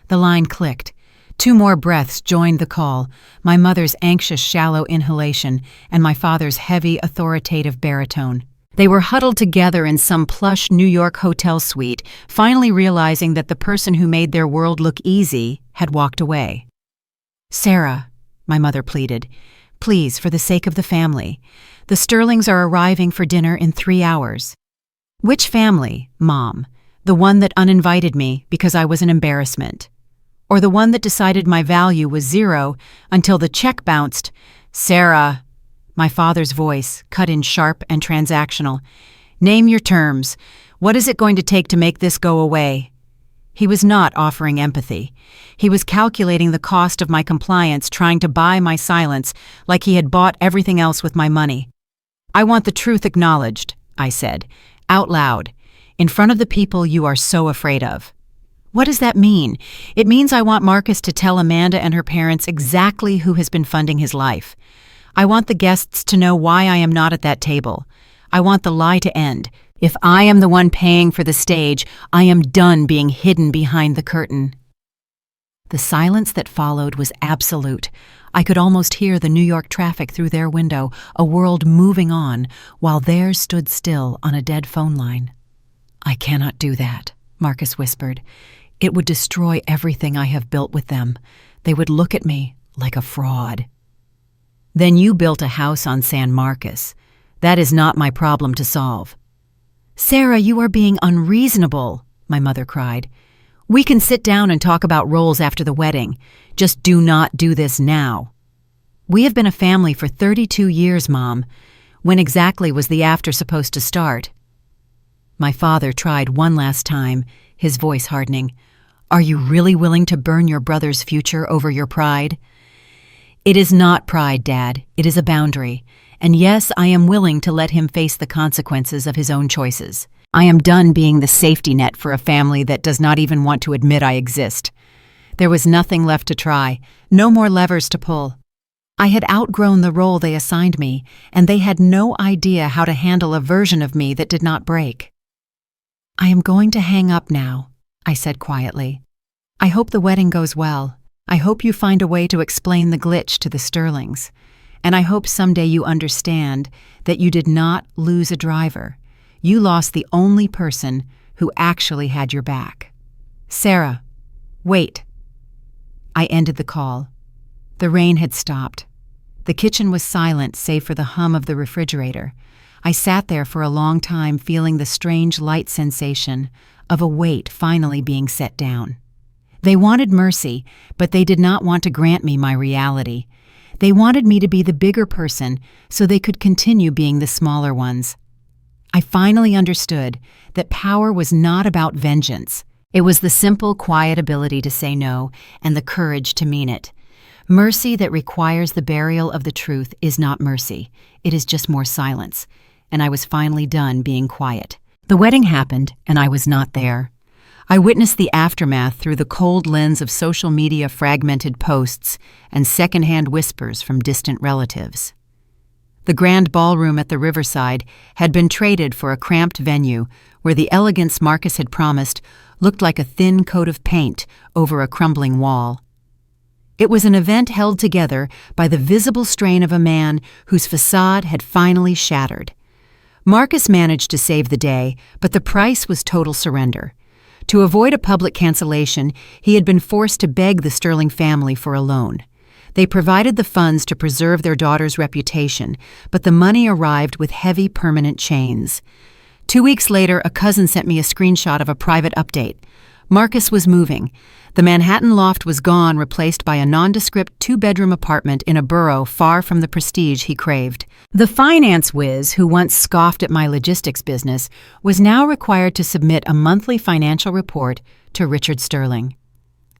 The line clicked. 2 more breaths joined the call, my mother's anxious, shallow inhalation and my father's heavy, authoritative baritone. They were huddled together in some plush New York hotel suite, finally realizing that the person who made their world look easy had walked away. "Sarah," my mother pleaded, "please, for the sake of the family. The Sterlings are arriving for dinner in 3 hours." "Which family, Mom? The one that uninvited me because I was an embarrassment? Or the one that decided my value was 0 until the check bounced?" "Sarah," my father's voice, cut in sharp and transactional. "Name your terms. What is it going to take to make this go away?" He was not offering empathy. He was calculating the cost of my compliance, trying to buy my silence like he had bought everything else with my money. I want the truth acknowledged, I said, out loud, in front of the people you are so afraid of. What does that mean? It means I want Marcus to tell Amanda and her parents exactly who has been funding his life. I want the guests to know why I am not at that table. I want the lie to end. If I am the one paying for the stage, I am done being hidden behind the curtain. The silence that followed was absolute. I could almost hear the New York traffic through their window, a world moving on, while theirs stood still on a dead phone line. I cannot do that, Marcus whispered. It would destroy everything I have built with them. They would look at me like a fraud. Then you built a house on San Marcos. That is not my problem to solve. Sarah, you are being unreasonable, my mother cried. We can sit down and talk about roles after the wedding. Just do not do this now. We have been a family for 32 years, Mom. When exactly was the after supposed to start? My father tried one last time, his voice hardening. Are you really willing to burn your brother's future over your pride? It is not pride, Dad. It is a boundary. And yes, I am willing to let him face the consequences of his own choices. I am done being the safety net for a family that does not even want to admit I exist. There was nothing left to try, no more levers to pull. I had outgrown the role they assigned me, and they had no idea how to handle a version of me that did not break. I am going to hang up now, I said quietly. I hope the wedding goes well. I hope you find a way to explain the glitch to the Sterlings. And I hope someday you understand that you did not lose a driver. You lost the only person who actually had your back. Sarah, wait. I ended the call. The rain had stopped. The kitchen was silent save for the hum of the refrigerator. I sat there for a long time feeling the strange light sensation of a weight finally being set down. They wanted mercy, but they did not want to grant me my reality. They wanted me to be the bigger person so they could continue being the smaller ones. I finally understood that power was not about vengeance. It was the simple, quiet ability to say no and the courage to mean it. Mercy that requires the burial of the truth is not mercy. It is just more silence. And I was finally done being quiet. The wedding happened, and I was not there. I witnessed the aftermath through the cold lens of social media fragmented posts and secondhand whispers from distant relatives. The grand ballroom at the riverside had been traded for a cramped venue where the elegance Marcus had promised looked like a thin coat of paint over a crumbling wall. It was an event held together by the visible strain of a man whose facade had finally shattered. Marcus managed to save the day, but the price was total surrender. To avoid a public cancellation, he had been forced to beg the Sterling family for a loan. They provided the funds to preserve their daughter's reputation, but the money arrived with heavy permanent chains. 2 weeks later, a cousin sent me a screenshot of a private update. Marcus was moving. The Manhattan loft was gone, replaced by a nondescript 2-bedroom apartment in a borough far from the prestige he craved. The finance whiz who once scoffed at my logistics business was now required to submit a monthly financial report to Richard Sterling.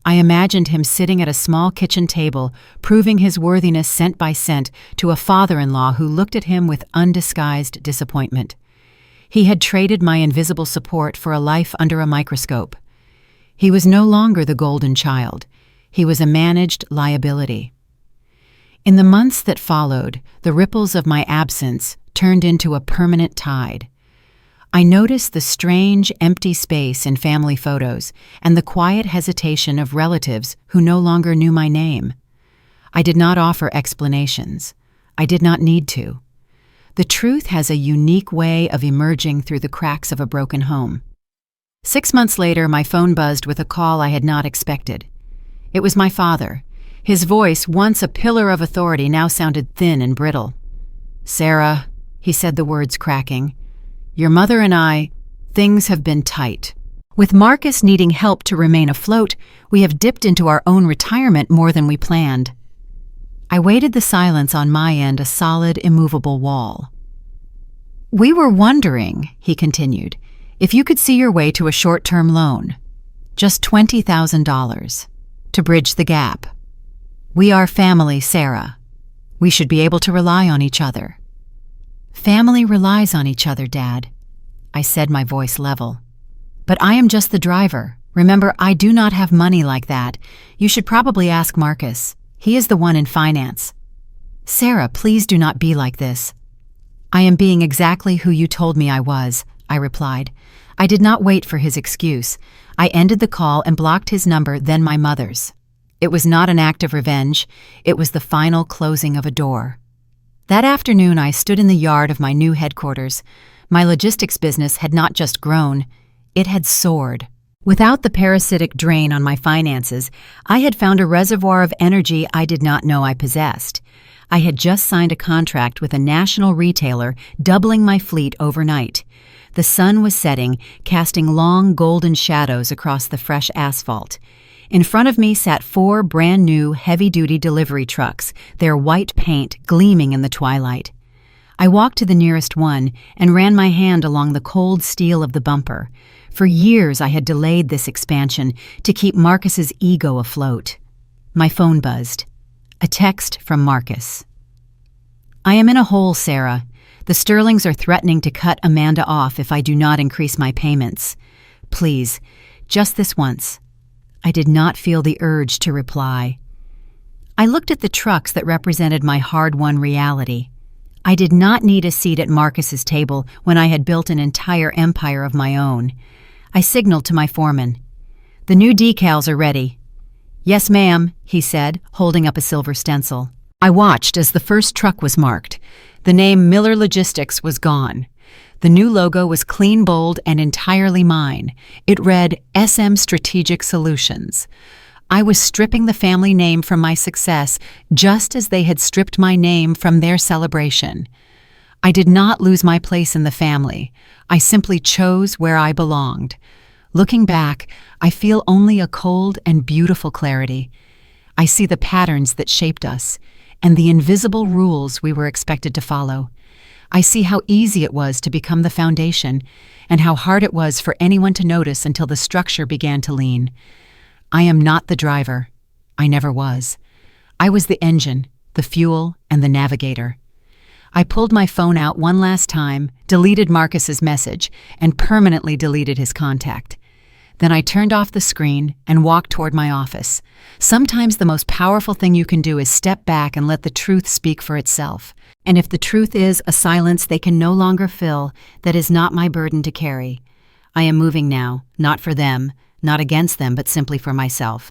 I imagined him sitting at a small kitchen table, proving his worthiness cent by cent to a father-in-law who looked at him with undisguised disappointment. He had traded my invisible support for a life under a microscope. He was no longer the golden child. He was a managed liability. In the months that followed, the ripples of my absence turned into a permanent tide. I noticed the strange, empty space in family photos and the quiet hesitation of relatives who no longer knew my name. I did not offer explanations. I did not need to. The truth has a unique way of emerging through the cracks of a broken home. 6 months later, my phone buzzed with a call I had not expected. It was my father. His voice, once a pillar of authority, now sounded thin and brittle. "Sarah," he said, the words cracking, "your mother and I, things have been tight. With Marcus needing help to remain afloat, we have dipped into our own retirement more than we planned." I waited the silence on my end, a solid, immovable wall. "We were wondering," he continued, "if you could see your way to a short-term loan. Just $20,000. To bridge the gap. We are family, Sarah. We should be able to rely on each other." Family relies on each other, Dad, I said, my voice level. But I am just the driver. Remember, I do not have money like that. You should probably ask Marcus. He is the one in finance. Sarah, please do not be like this. I am being exactly who you told me I was, I replied. I did not wait for his excuse. I ended the call and blocked his number, then my mother's. It was not an act of revenge. It was the final closing of a door. That afternoon, I stood in the yard of my new headquarters. My logistics business had not just grown, it had soared. Without the parasitic drain on my finances, I had found a reservoir of energy I did not know I possessed. I had just signed a contract with a national retailer, doubling my fleet overnight. The sun was setting, casting long golden shadows across the fresh asphalt. In front of me sat 4 brand-new heavy-duty delivery trucks, their white paint gleaming in the twilight. I walked to the nearest one and ran my hand along the cold steel of the bumper. For years I had delayed this expansion to keep Marcus's ego afloat. My phone buzzed. A text from Marcus. I am in a hole, Sarah. The Sterlings are threatening to cut Amanda off if I do not increase my payments. Please, just this once. I did not feel the urge to reply. I looked at the trucks that represented my hard-won reality. I did not need a seat at Marcus's table when I had built an entire empire of my own. I signaled to my foreman. The new decals are ready. Yes, ma'am, he said, holding up a silver stencil. I watched as the first truck was marked. The name Miller Logistics was gone. The new logo was clean, bold, and entirely mine. It read SM Strategic Solutions. I was stripping the family name from my success just as they had stripped my name from their celebration. I did not lose my place in the family. I simply chose where I belonged. Looking back, I feel only a cold and beautiful clarity. I see the patterns that shaped us and the invisible rules we were expected to follow. I see how easy it was to become the foundation and how hard it was for anyone to notice until the structure began to lean. I am not the driver. I never was. I was the engine, the fuel, and the navigator. I pulled my phone out one last time, deleted Marcus's message, and permanently deleted his contact. Then I turned off the screen and walked toward my office. Sometimes the most powerful thing you can do is step back and let the truth speak for itself. And if the truth is a silence they can no longer fill, that is not my burden to carry. I am moving now, not for them, not against them, but simply for myself.